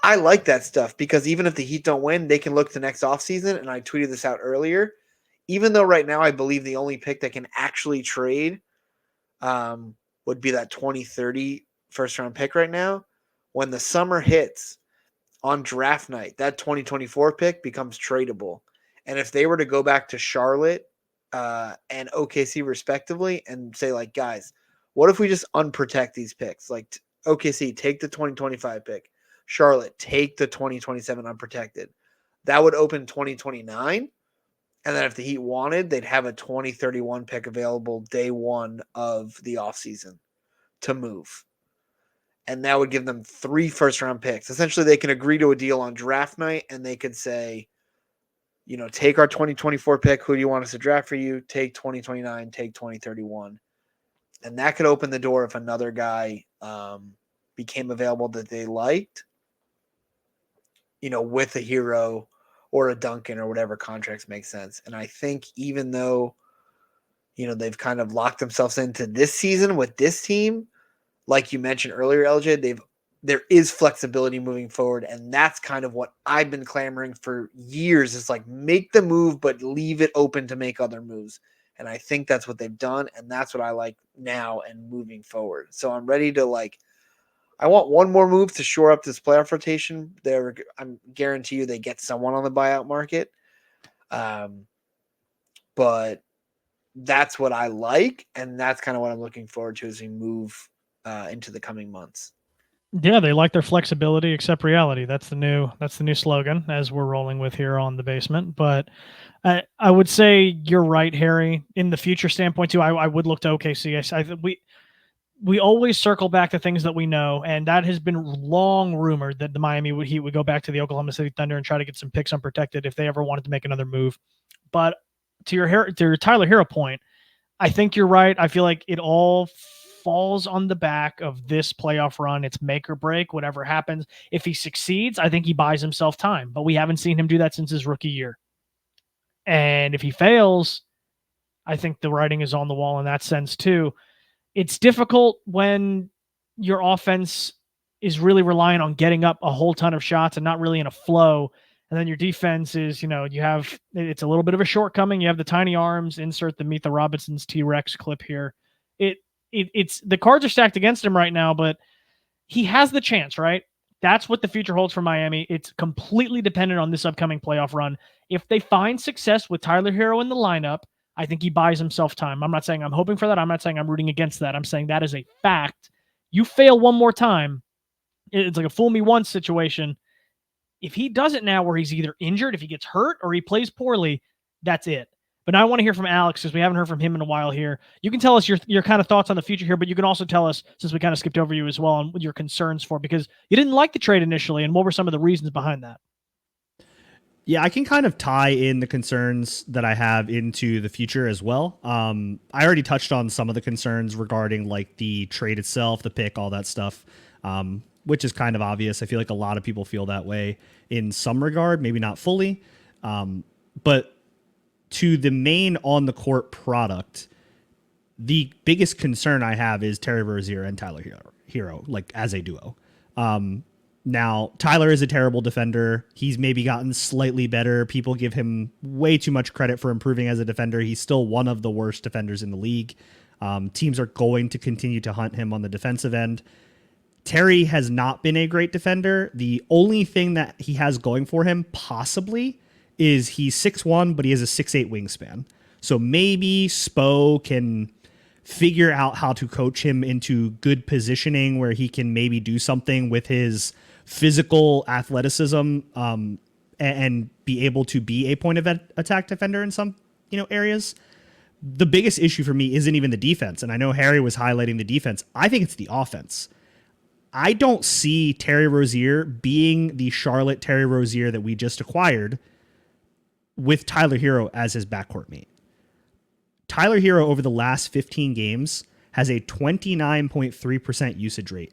I like that stuff because even if the Heat don't win, they can look to next offseason, and I tweeted this out earlier. Even though right now I believe the only pick that can actually trade would be that 2030 first-round pick right now. When the summer hits on draft night, that 2024 pick becomes tradable. And if they were to go back to Charlotte and OKC respectively and say, guys, what if we just unprotect these picks? OKC, take the 2025 pick. Charlotte, take the 2027 unprotected. That would open 2029. And then if the Heat wanted, they'd have a 2031 pick available day one of the offseason to move. and that would give them 3 first-round picks. Essentially, they can agree to a deal on draft night, and they could say, take our 2024 pick. Who do you want us to draft for you? Take 2029, take 2031. And that could open the door if another guy became available that they liked, with a Hero or a Duncan or whatever contracts make sense. And I think even though, they've kind of locked themselves into this season with this team, like you mentioned earlier, LJ, there is flexibility moving forward. And that's kind of what I've been clamoring for years. It's like, make the move, but leave it open to make other moves. And I think that's what they've done. And that's what I like now and moving forward. So I'm ready to I want one more move to shore up this playoff rotation. I'm guarantee you they get someone on the buyout market. But that's what I like. And that's kind of what I'm looking forward to as we move into the coming months. Yeah, they like their flexibility, accept reality. That's the new slogan as we're rolling with here on the basement. But I would say you're right, Harry. In the future standpoint too, I would look to OKC. We always circle back to things that we know, and that has been long rumored that the Miami Heat would go back to the Oklahoma City Thunder and try to get some picks unprotected if they ever wanted to make another move. But to your Tyler Hero point, I think you're right. I feel like it all falls on the back of this playoff run. It's make or break, whatever happens. If he succeeds, I think he buys himself time, but we haven't seen him do that since his rookie year. And if he fails, I think the writing is on the wall in that sense too. It's difficult when your offense is really relying on getting up a whole ton of shots and not really in a flow. And then your defense is, it's a little bit of a shortcoming. You have the tiny arms, insert the Meet the Robinsons T-Rex clip here. It's the cards are stacked against him right now, but he has the chance, right? That's what the future holds for Miami. It's completely dependent on this upcoming playoff run. If they find success with Tyler Hero in the lineup, I think he buys himself time. I'm not saying I'm hoping for that. I'm not saying I'm rooting against that. I'm saying that is a fact. You fail one more time, it's like a fool me once situation. If he does it now where he's either injured, if he gets hurt, or he plays poorly, that's it. But now I want to hear from Alex because we haven't heard from him in a while here. You can tell us your kind of thoughts on the future here, but you can also tell us, since we kind of skipped over you as well, on what your concerns for, because you didn't like the trade initially, and what were some of the reasons behind that? Yeah, I can kind of tie in the concerns that I have into the future as well. I already touched on some of the concerns regarding like the trade itself, the pick, all that stuff, which is kind of obvious. I feel like a lot of people feel that way in some regard, maybe not fully. But to the main on the court product, the biggest concern I have is Terry Rozier and Tyler Hero, like as a duo. Now, Tyler is a terrible defender. He's maybe gotten slightly better. People give him way too much credit for improving as a defender. He's still one of the worst defenders in the league. Teams are going to continue to hunt him on the defensive end. Terry has not been a great defender. The only thing that he has going for him, possibly, is he's 6'1", but he has a 6'8" wingspan. So maybe Spo can figure out how to coach him into good positioning where he can maybe do something with his physical athleticism and be able to be a point of attack defender in some areas. The biggest issue for me isn't even the defense, and I know Harry was highlighting the defense. I think it's the offense. I don't see Terry Rozier being the Charlotte Terry Rozier that we just acquired with Tyler Hero as his backcourt mate. Tyler Hero over the last 15 games has a 29.3% usage rate.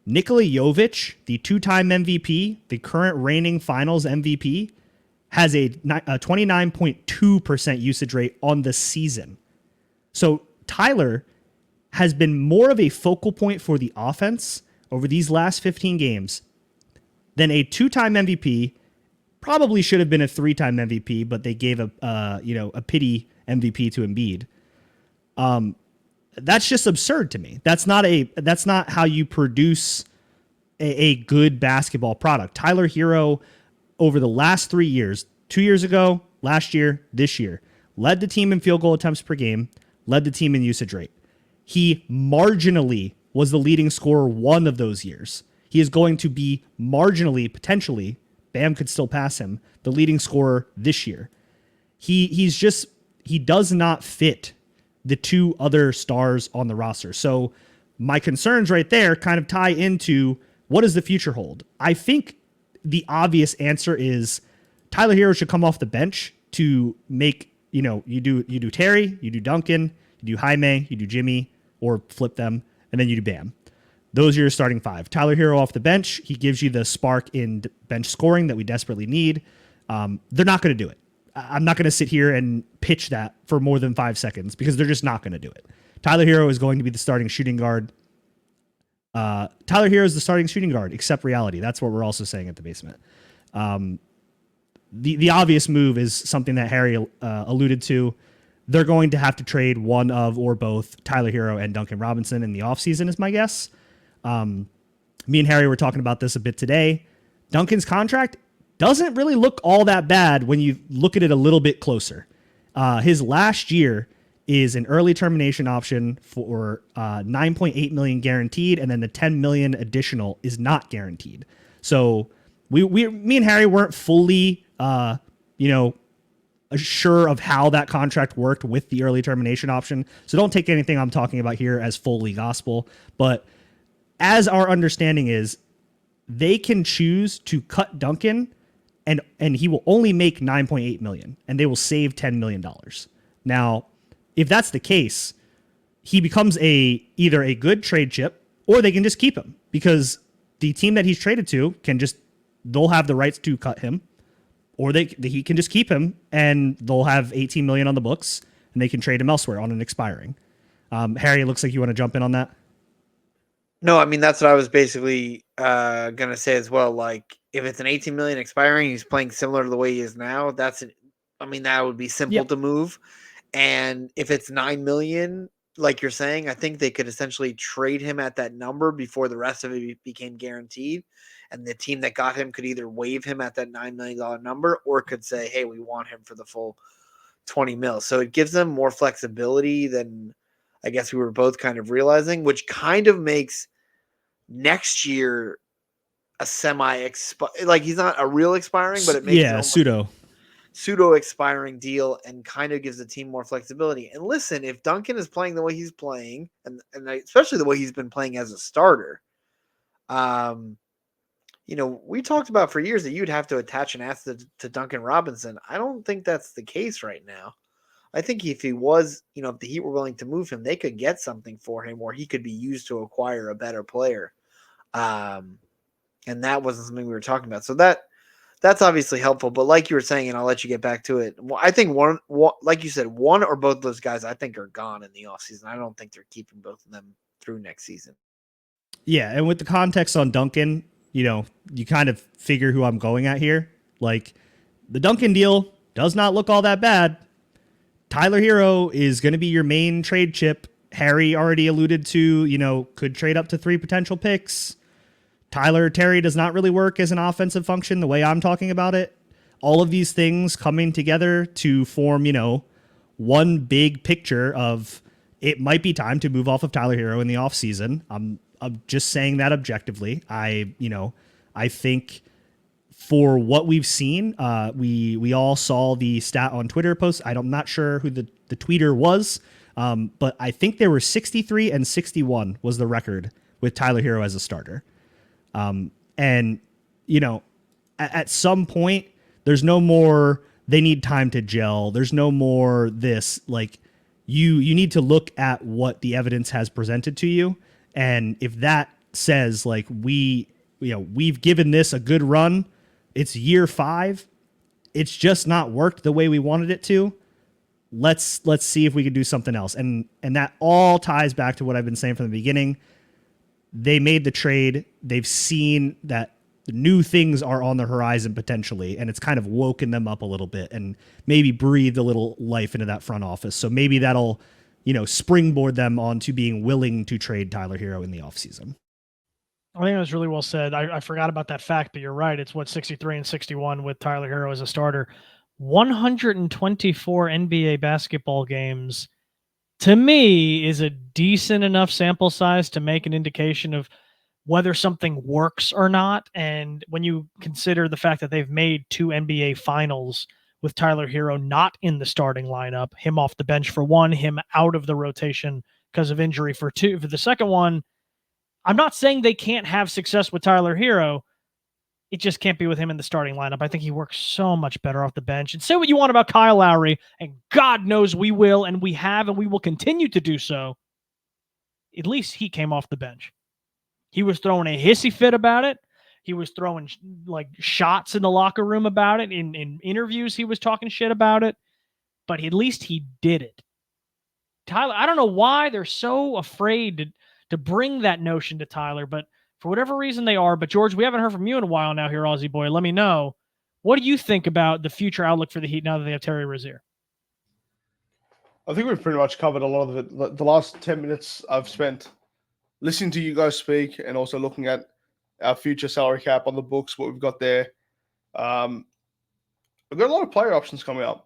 Nikola Jovic, the two-time MVP, the current reigning finals MVP, has a 29.2% usage rate on the season. So Tyler has been more of a focal point for the offense over these last 15 games than a two-time MVP. Probably should have been a three-time MVP, but they gave a pity MVP to Embiid. That's just absurd to me. That's not how you produce a good basketball product. Tyler Hero, over the last 3 years, 2 years ago, last year, this year, led the team in field goal attempts per game, led the team in usage rate. He marginally was the leading scorer one of those years. He is going to be marginally, potentially, Bam could still pass him, the leading scorer this year. He does not fit the two other stars on the roster. So my concerns right there kind of tie into what does the future hold? I think the obvious answer is Tyler Hero should come off the bench to make, you do Terry, you do Duncan, you do Jaime, you do Jimmy, or flip them, and then you do Bam. Those are your starting five. Tyler Hero off the bench. He gives you the spark in bench scoring that we desperately need. They're not going to do it. I'm not going to sit here and pitch that for more than 5 seconds because they're just not going to do it. Tyler Hero is going to be the starting shooting guard. Tyler Hero is the starting shooting guard, except reality. That's what we're also saying at the basement. The obvious move is something that Harry alluded to. They're going to have to trade one of or both Tyler Hero and Duncan Robinson in the offseason is my guess. Me and Harry were talking about this a bit today. Duncan's contract doesn't really look all that bad when you look at it a little bit closer. His last year is an early termination option for $9.8 million guaranteed, and then the $10 million additional is not guaranteed. So me and Harry weren't fully, sure of how that contract worked with the early termination option. So don't take anything I'm talking about here as fully gospel. But as our understanding is, they can choose to cut Duncan, and he will only make $9.8 million, and they will save $10 million. Now, if that's the case, he becomes either a good trade chip, or they can just keep him because the team that he's traded to they'll have the rights to cut him, or he can just keep him and they'll have $18 million on the books and they can trade him elsewhere on an expiring. Harry, it looks like you want to jump in on that. No, I mean, that's what I was basically going to say as well. Like, if it's an $18 million expiring, he's playing similar to the way he is now. That would be simple to move. And if it's $9 million, like you're saying, I think they could essentially trade him at that number before the rest of it became guaranteed. And the team that got him could either waive him at that $9 million number or could say, hey, we want him for the full 20 mil. So it gives them more flexibility than I guess we were both kind of realizing, which kind of makes next year a like he's not a real expiring, but it makes it pseudo expiring deal and kind of gives the team more flexibility. And listen, if Duncan is playing the way he's playing, and especially the way he's been playing as a starter, we talked about for years that you'd have to attach an asset to Duncan Robinson. I don't think that's the case right now. I think if he was, if the Heat were willing to move him, they could get something for him where he could be used to acquire a better player. And that wasn't something we were talking about. So that's obviously helpful. But like you were saying, and I'll let you get back to it, I think one, like you said, one or both of those guys I think are gone in the offseason. I don't think they're keeping both of them through next season. Yeah, and with the context on Duncan, you kind of figure who I'm going at here. Like, the Duncan deal does not look all that bad. Tyler Hero is going to be your main trade chip. Harry already alluded to, could trade up to 3 potential picks. Terry does not really work as an offensive function the way I'm talking about it. All of these things coming together to form, one big picture of it might be time to move off of Tyler Hero in the offseason. I'm just saying that objectively. I think for what we've seen, we all saw the stat on Twitter post. I'm not sure who the tweeter was, but I think there were 63 and 61 was the record with Tyler Hero as a starter. At some point, there's no more, they need time to gel. There's no more this, like, you need to look at what the evidence has presented to you. And if that says, like, we've given this a good run, it's year 5, it's just not worked the way we wanted it to. Let's see if we can do something else. And that all ties back to what I've been saying from the beginning. They made the trade. They've seen that new things are on the horizon potentially, and it's kind of woken them up a little bit and maybe breathed a little life into that front office. So maybe that'll, springboard them onto being willing to trade Tyler Hero in the offseason. I think that was really well said. I forgot about that fact, but you're right. It's 63 and 61 with Tyler Hero as a starter. 124 NBA basketball games, to me, is a decent enough sample size to make an indication of whether something works or not. And when you consider the fact that they've made 2 NBA finals with Tyler Hero not in the starting lineup, him off the bench for one, him out of the rotation because of injury for the second one. I'm not saying they can't have success with Tyler Hero. It just can't be with him in the starting lineup. I think he works so much better off the bench. And say what you want about Kyle Lowry, and God knows we will, and we have, and we will continue to do so. At least he came off the bench. He was throwing a hissy fit about it. He was throwing like shots in the locker room about it. In interviews, he was talking shit about it. But at least he did it. Tyler, I don't know why they're so afraid to bring that notion to Tyler, but for whatever reason they are. But George, we haven't heard from you in a while now here, Aussie boy. Let me know. What do you think about the future outlook for the Heat now that they have Terry Rozier? I think we've pretty much covered a lot of it. The last 10 minutes I've spent listening to you guys speak and also looking at our future salary cap on the books, what we've got there. We've got a lot of player options coming up.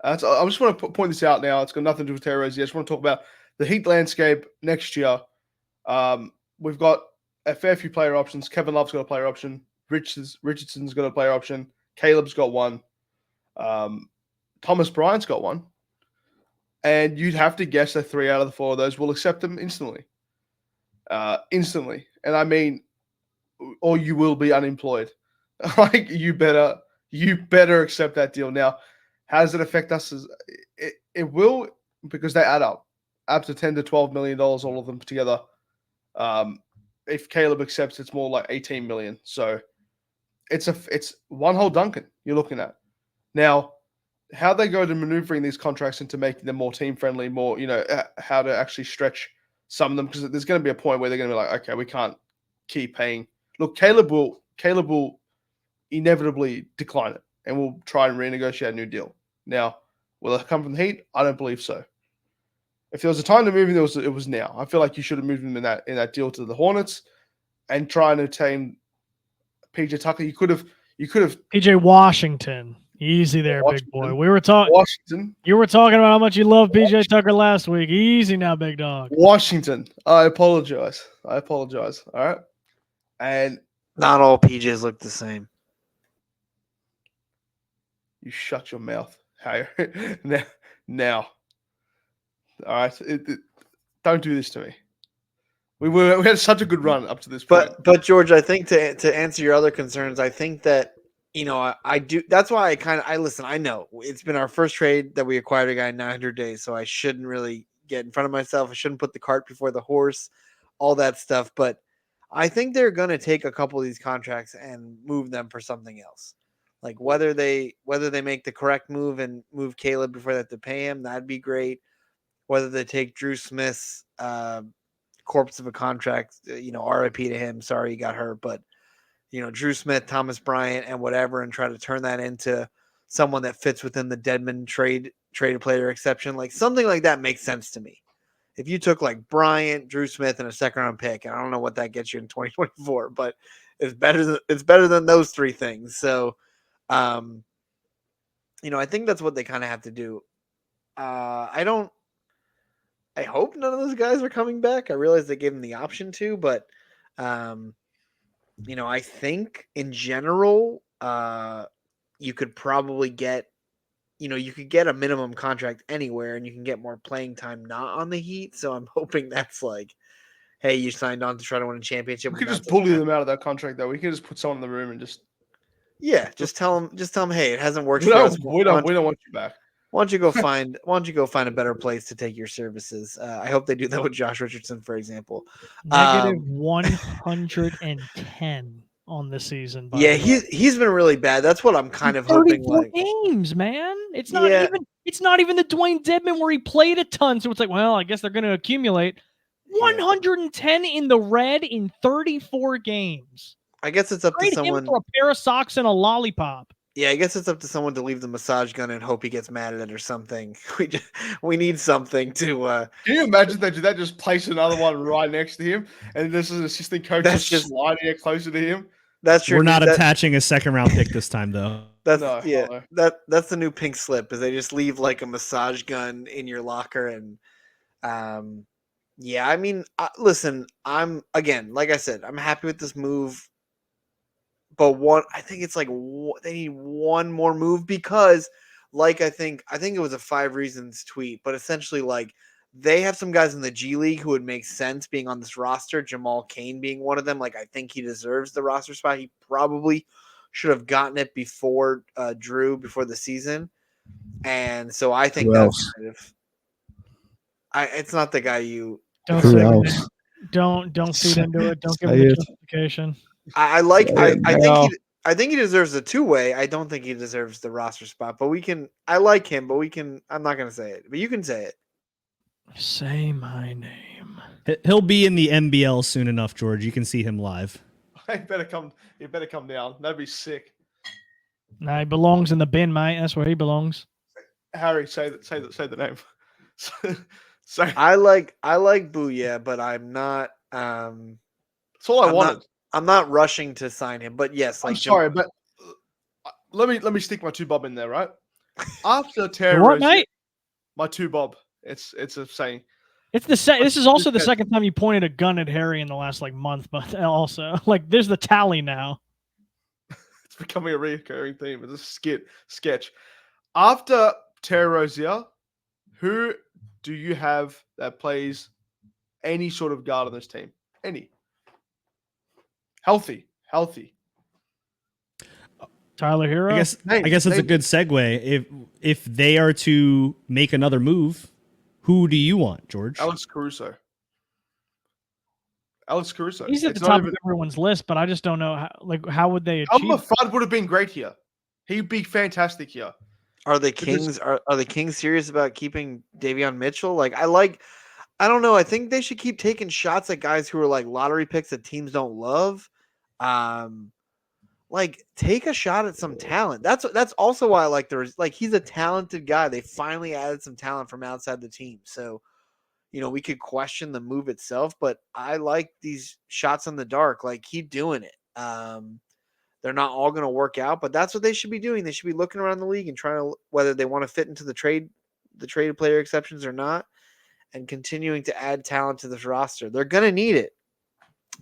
I just want to point this out now. It's got nothing to do with Terry Rozier. I just want to talk about the Heat landscape next year. We've got a fair few player options. Kevin Love's got a player option. Richardson's got a player option. Caleb's got one. Thomas Bryant's got one. And you'd have to guess that 3 out of the 4 of those will accept them instantly. Instantly. And I mean, or you will be unemployed. Like, you better accept that deal. Now, how does it affect us? It will, because they add up to $10 to $12 million, all of them together. If Caleb accepts, it's more like $18 million. So it's one whole Duncan you're looking at. Now, how they go to maneuvering these contracts into making them more team friendly, more, how to actually stretch some of them, because there's going to be a point where they're going to be like, okay, we can't keep paying. Look, Caleb will inevitably decline it, and we'll try and renegotiate a new deal. Now, will it come from the Heat? I don't believe so. If there was a time to move him, it was now. I feel like you should have moved him in that deal to the Hornets and try and obtain PJ Tucker. You could have PJ Washington. Easy there, big boy. We were talking. Washington. You were talking about how much you love PJ Tucker last week. Easy now, big dog. Washington. I apologize. All right. And not all PJs look the same. You shut your mouth. Now. All right. Don't do this to me. We had such a good run up to this point. But George, I think to answer your other concerns, I think that, I do. That's why I listen. I know it's been our first trade that we acquired a guy in 900 days, so I shouldn't really get in front of myself. I shouldn't put the cart before the horse, all that stuff. But I think they're going to take a couple of these contracts and move them for something else. Like whether they make the correct move and move Caleb before they have to pay him, that'd be great. Whether they take Drew Smith's corpse of a contract, RIP to him. Sorry he got hurt, but Drew Smith, Thomas Bryant, and whatever, and try to turn that into someone that fits within the Dedmon traded player exception. Like something like that makes sense to me. If you took like Bryant, Drew Smith, and a second round pick, and I don't know what that gets you in 2024, but it's better than those 3 things. So, I think that's what they kind of have to do. I hope none of those guys are coming back. I realize they gave them the option to, but I think in general, you could probably get, you could get a minimum contract anywhere, and you can get more playing time not on the Heat. So I'm hoping that's like, hey, you signed on to try to win a championship. We could just bully them out of that contract, though. We could just put someone in the room and just tell them, hey, it hasn't worked for us. We don't want you back. Why don't you go find a better place to take your services? I hope they do that with Josh Richardson, for example. Negative 110 on the season. He's been really bad. That's what I'm kind of hoping. Like games, man. It's not even the Dwayne Dedmon where he played a ton. So it's like, well, I guess they're going to accumulate 110 in the red in 34 games. I guess it's up to someone for a pair of socks and a lollipop. Yeah, I guess it's up to someone to leave the massage gun and hope he gets mad at it or something. We need something to. Can you imagine they do that? Just place another one right next to him, and this is an assistant coach just sliding it closer to him. That's true. We're not attaching a second-round pick this time, though. That's the new pink slip. Is they just leave like a massage gun in your locker, and I mean, listen, I'm like I said, I'm happy with this move. But I think it's like they need one more move because, like I think it was a 5 reasons tweet, but essentially like They have some guys in the G League who would make sense being on this roster. Jamal Cain being one of them. Like, I think he deserves the roster spot. He probably should have gotten it before Drew, before the season. And so I think Who that's else? kind of. It's not the guy you. Don't Who say his else? name. Don't feed into it. Don't give Say him a it. justification. I like. Say it now. I think he deserves a two-way. I don't think he deserves the roster spot. But we can. I like him, but we can. I'm not gonna say it, but you can say it. Say my name. He'll be in the NBL soon enough, George. You can see him live. He better come down. That'd be sick. Nah, he belongs in the bin, mate. That's where he belongs. Harry, say the name. So I like Booyah, but I'm not. that's all I I'm wanted. I'm not rushing to sign him, but yes, I'm like sorry, but let me stick my 2 bob in there, right? After Terry What, Rozier, mate? my 2 bob. It's a saying. It's this is also the second time you pointed a gun at Harry in the last month, but also there's the tally now. It's becoming a recurring theme. It's a sketch. After Terry Rozier, who do you have that plays any sort of guard on this team? Any. Healthy. Tyler Hero. I guess that's a good segue. If they are to make another move, who do you want, George? Alex Caruso. He's at the top of everyone's list, but I just don't know how would they achieve. Fudd would have been great here. He'd be fantastic here. Are the Kings are the Kings serious about keeping Davion Mitchell? I don't know. I think they should keep taking shots at guys who are like lottery picks that teams don't love. Take a shot at some talent. That's also why I like he's a talented guy. They finally added some talent from outside the team. So, we could question the move itself, but I like these shots in the dark. Like, keep doing it. They're not all going to work out, but that's what they should be doing. They should be looking around the league and trying to, whether they want to fit into the trade player exceptions or not, and continuing to add talent to this roster. They're going to need it.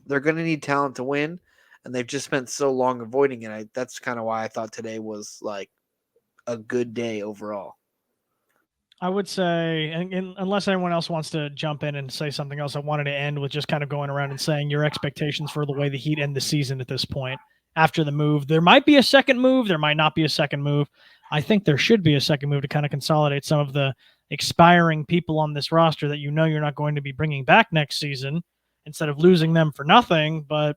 They're going to need talent to win, and they've just spent so long avoiding it. That's kind of why I thought today was like a good day overall. I would say, and unless anyone else wants to jump in and say something else, I wanted to end with just kind of going around and saying your expectations for the way the Heat end the season at this point. After the move, there might be a second move. There might not be a second move. I think there should be a second move to kind of consolidate some of the expiring people on this roster that you're not going to be bringing back next season instead of losing them for nothing. But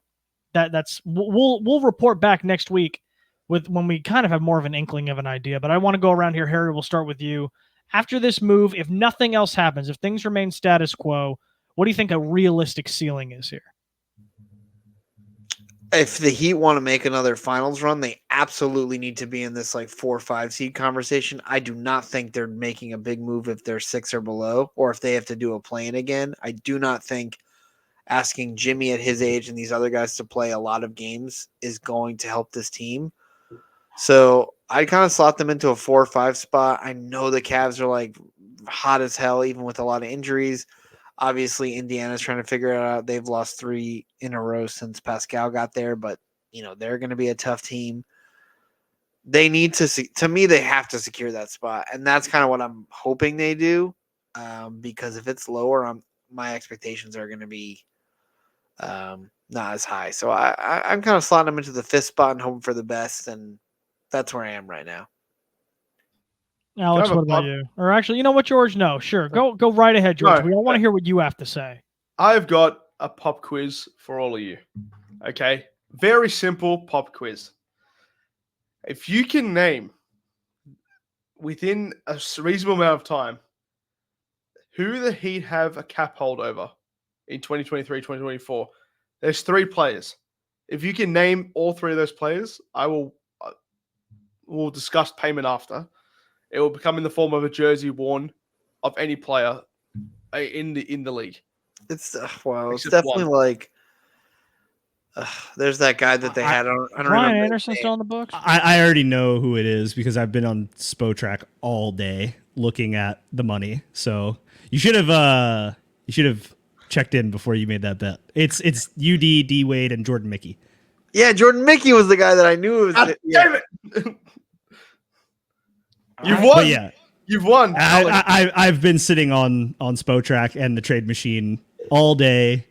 we'll report back next week when we kind of have more of an inkling of an idea. But I want to go around here. Harry, we'll start with you. After this move, if nothing else happens, if things remain status quo, what do you think a realistic ceiling is here? If the Heat want to make another finals run, they absolutely need to be in this 4 or 5 seed conversation. I do not think they're making a big move if they're 6 or below, or if they have to do a play-in again. I do not think asking Jimmy at his age and these other guys to play a lot of games is going to help this team. So I kind of slot them into a 4 or 5 spot. I know the Cavs are hot as hell, even with a lot of injuries. Obviously, Indiana's trying to figure it out. They've lost 3 in a row since Pascal got there, but they're going to be a tough team. They need to me, they have to secure that spot, and that's kind of what I'm hoping they do. Because if it's lower, my expectations are going to be not as high. So I'm kind of slotting them into the 5th spot and hoping for the best, and that's where I am right now. Alex, what about you? Or actually, you know what, George? No, sure. Go right ahead, George. No, we all want to hear what you have to say. I've got a pop quiz for all of you. Okay? Very simple pop quiz. If you can name within a reasonable amount of time who the Heat have a cap hold over in 2023, 2024, there's 3 players. If you can name all 3 of those players, we'll discuss payment after. It will become in the form of a jersey worn of any player in the league. It's it's Except definitely one. there's that guy that they had. I don't Ryan remember. Anderson still on the books? I already know who it is because I've been on Spotrac all day looking at the money. So you should have checked in before you made that bet. It's UD, D Wade, and Jordan Mickey. Yeah, Jordan Mickey was the guy that I knew. Damn it! You But won. yeah, You've won. Alex. I've been sitting on Spotrac and the trade machine all day.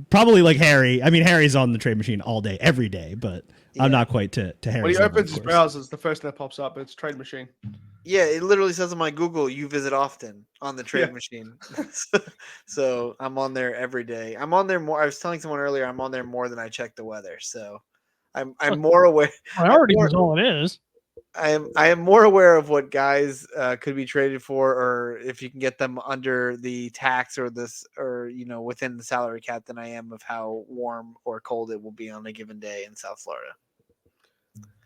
Probably like Harry. I mean, Harry's on the trade machine all day, every day, but I'm not quite to Harry's When he level, opens of his course. browsers, the first thing that pops up, it's trade machine. Yeah, it literally says on my Google, you visit often on the trade machine. So I'm on there every day. I'm on there more. I was telling someone earlier, I'm on there more than I check the weather. So I'm more aware. Priority is all it is. I am more aware of what guys could be traded for, or if you can get them under the tax or this, or within the salary cap, than I am of how warm or cold it will be on a given day in South Florida.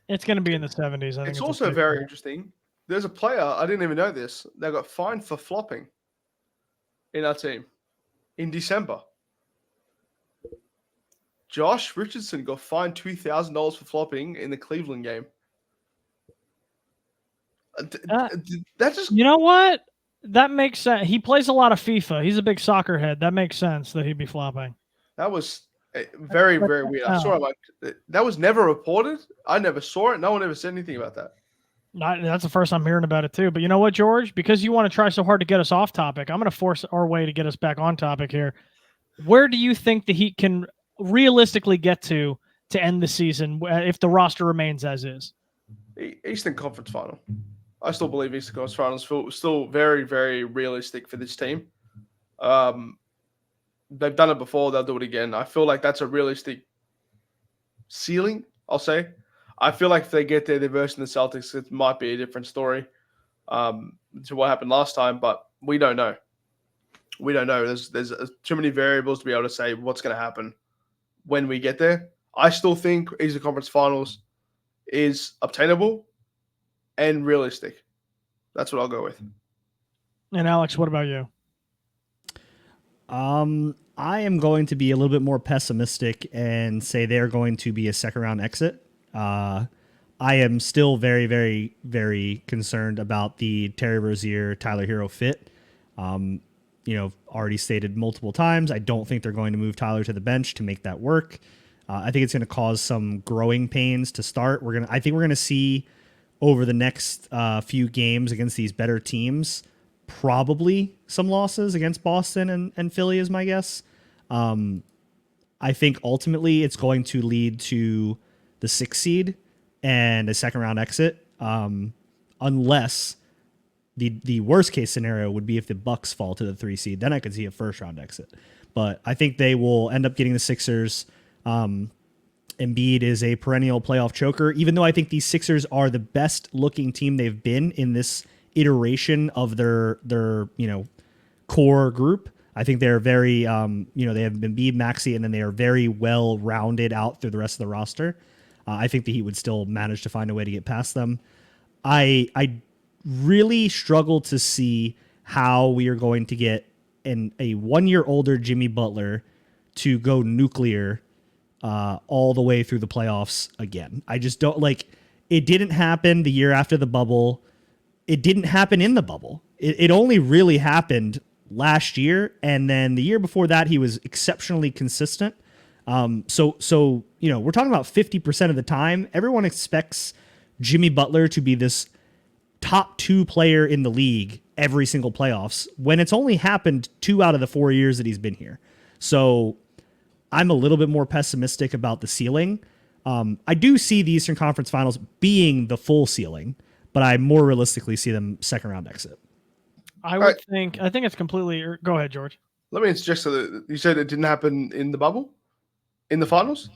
It's going to be in the 70s. I think It's also very interesting. There's a player, I didn't even know this, that got fined for flopping in our team in December. Josh Richardson got fined $2,000 for flopping in the Cleveland game. That just... You know what? That makes sense. He plays a lot of FIFA. He's a big soccer head. That makes sense that he'd be flopping. That was very, very weird. I saw it like that was never reported. I never saw it. No one ever said anything about that. That's the first I'm hearing about it too. But you know what, George? Because you want to try so hard to get us off topic, I'm going to force our way to get us back on topic here. Where do you think the Heat can realistically get to end the season if the roster remains as is? Eastern Conference Final. I still believe Eastern Conference Finals still very, very realistic for this team. They've done it before. They'll do it again. I feel like that's a realistic ceiling, I'll say. I feel like if they get there, they're versing the Celtics, it might be a different story to what happened last time, but we don't know. We don't know. There's too many variables to be able to say what's going to happen when we get there. I still think Eastern Conference Finals is obtainable and realistic. That's what I'll go with. And Alex, what about you? I am going to be a little bit more pessimistic and say they're going to be a second round exit. I am still very, very, very concerned about the Terry Rozier, Tyler Hero fit. Already stated multiple times, I don't think they're going to move Tyler to the bench to make that work. I think it's going to cause some growing pains to start. I think we're going to see over the next few games against these better teams, probably some losses against Boston and Philly is my guess. I think ultimately it's going to lead to the 6th seed and a second round exit, unless the worst case scenario would be if the Bucks fall to the 3 seed. Then I could see a first round exit. But I think they will end up getting the Sixers. Embiid is a perennial playoff choker, even though I think these Sixers are the best looking team they've been in this iteration of their core group. I think they're very, they have Embiid, Maxey, and then they are very well rounded out through the rest of the roster. I think that he would still manage to find a way to get past them. I really struggle to see how we are going to get a 1 year older Jimmy Butler to go nuclear all the way through the playoffs again. I just don't it didn't happen the year after the bubble. It didn't happen in the bubble. It only really happened last year. And then the year before that, he was exceptionally consistent. So we're talking about 50% of the time. Everyone expects Jimmy Butler to be this top 2 player in the league every single playoffs when it's only happened 2 out of the 4 years that he's been here. So I'm a little bit more pessimistic about the ceiling. I do see the Eastern Conference Finals being the full ceiling, but I more realistically see them second round exit. I think it's completely. Go ahead, George. Let me interject. So you said it didn't happen in the bubble, in the finals.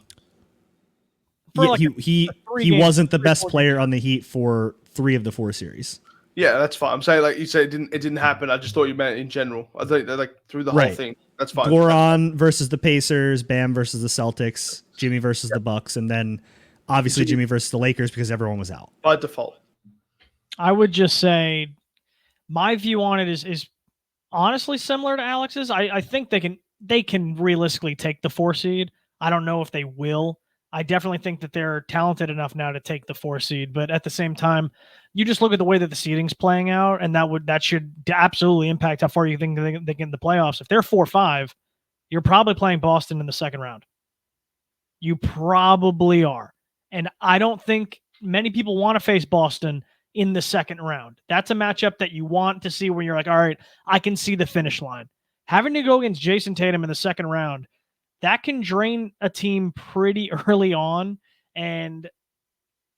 For he wasn't the best player on the Heat for 3 of the 4 series. Yeah, that's fine. I'm saying, like you said, it didn't happen. I just thought you meant in general. I think through the whole thing. That's fine. Goran versus the Pacers, Bam versus the Celtics, Jimmy versus the Bucks, and then obviously Jimmy versus the Lakers because everyone was out. By default. I would just say my view on it is honestly similar to Alex's. I think they can realistically take the 4 seed. I don't know if they will. I definitely think that they're talented enough now to take the 4 seed, but at the same time, you just look at the way that the seeding's playing out, and that should absolutely impact how far you think they get in the playoffs. If they're 4-5, you're probably playing Boston in the second round. You probably are. And I don't think many people want to face Boston in the second round. That's a matchup that you want to see when you're like, all right, I can see the finish line. Having to go against Jason Tatum in the second round, that can drain a team pretty early on. And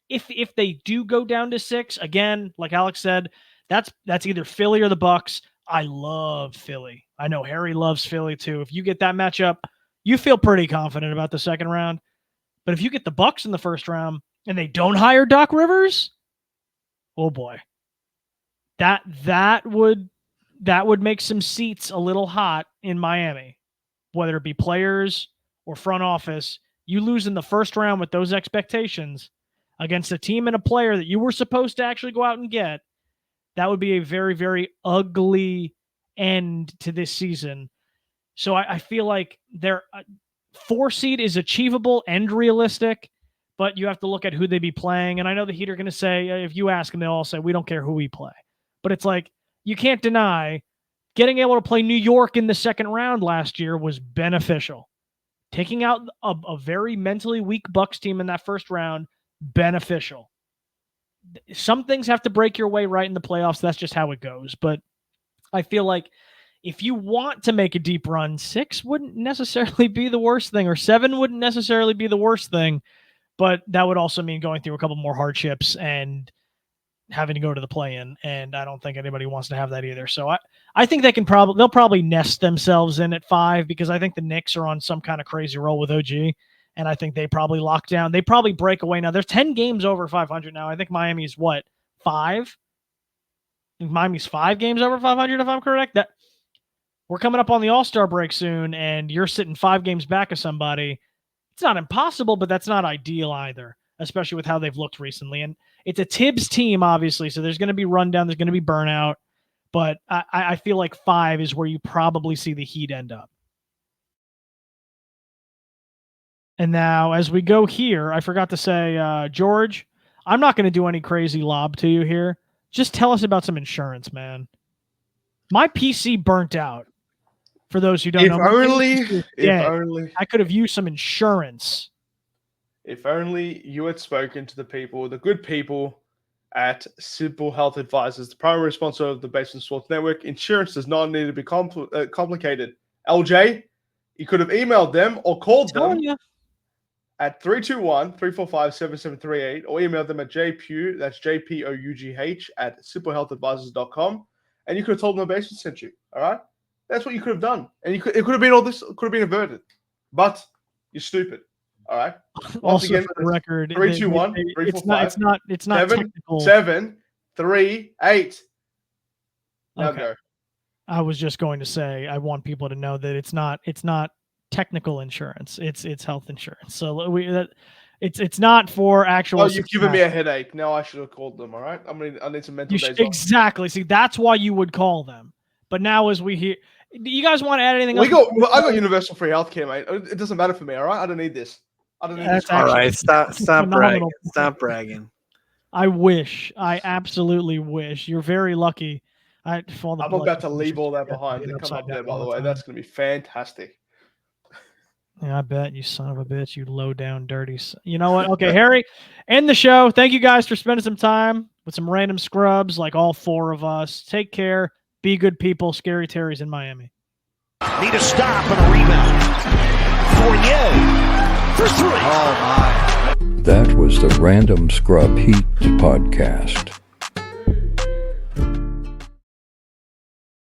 if they do go down to 6, again, like Alex said, that's either Philly or the Bucks. I love Philly. I know Harry loves Philly too. If you get that matchup, you feel pretty confident about the second round. But if you get the Bucks in the first round and they don't hire Doc Rivers, oh boy, that would make some seats a little hot in Miami, whether it be players or front office. You lose in the first round with those expectations against a team and a player that you were supposed to actually go out and get. That would be a very, very ugly end to this season. So I feel like their 4 seed is achievable and realistic, but you have to look at who they be playing. And I know the Heat are going to say, if you ask them, they'll all say, we don't care who we play. But it's like, you can't deny getting able to play New York in the second round last year was beneficial. Taking out a very mentally weak Bucks team in that first round, beneficial. Some things have to break your way right in the playoffs. That's just how it goes. But I feel like if you want to make a deep run, 6 wouldn't necessarily be the worst thing, or 7 wouldn't necessarily be the worst thing. But that would also mean going through a couple more hardships and having to go to the play-in. And I don't think anybody wants to have that either. So I think they'll probably nest themselves in at 5, because I think the Knicks are on some kind of crazy roll with OG. And I think they probably lock down. They probably break away now. There's 10 games over 500 now. I think Miami's 5? I think Miami's 5 games over 500, if I'm correct. That we're coming up on the All-Star break soon, and you're sitting 5 games back of somebody. It's not impossible, but that's not ideal either, especially with how they've looked recently. And it's a Tibbs team, obviously, so there's going to be rundown, there's going to be burnout. But I feel like 5 is where you probably see the Heat end up. And now, as we go here, I forgot to say, George, I'm not going to do any crazy lob to you here. Just tell us about some insurance, man. My PC burnt out. For those who don't know, If only I could have used some insurance. If only you had spoken to the good people at Simple Health Advisors, the primary sponsor of the Basement Sports Network. Insurance does not need to be complicated. LJ, you could have emailed them or called them at 321-345-7738, or email them at jpugh, that's JPOUGH, at simplehealthadvisors.com, and you could have told them the Basement sent you. All right, that's what you could have done, and it could have been all this could have been averted, but you're stupid. All right. Once Also, again, for the record, 321-345. It's not technical. 7, 3, 8. Now Okay. go. I was just going to say, I want people to know that it's not technical insurance. It's health insurance. So it's not for actual. Oh, you've given me a headache. Now I should have called them. All right. I need some mental days off. Exactly. See, that's why you would call them. But now, as we hear, do you guys want to add anything else? I got universal free healthcare, mate. It doesn't matter for me. All right. I don't need this. I don't need this. All right. Stop bragging. Stop bragging. I absolutely wish. You're very lucky. I'm about to leave all that behind and come up there, by the way. That's going to be fantastic. Yeah, I bet, you son of a bitch, you low down dirty You know what? Okay, Harry, end the show. Thank you guys for spending some time with some random scrubs like all 4 of us. Take care. Be good people. Scary Terry's in Miami. Need a stop and a rebound. Fournier for 3. Oh, my. That was the Random Scrub Heat podcast.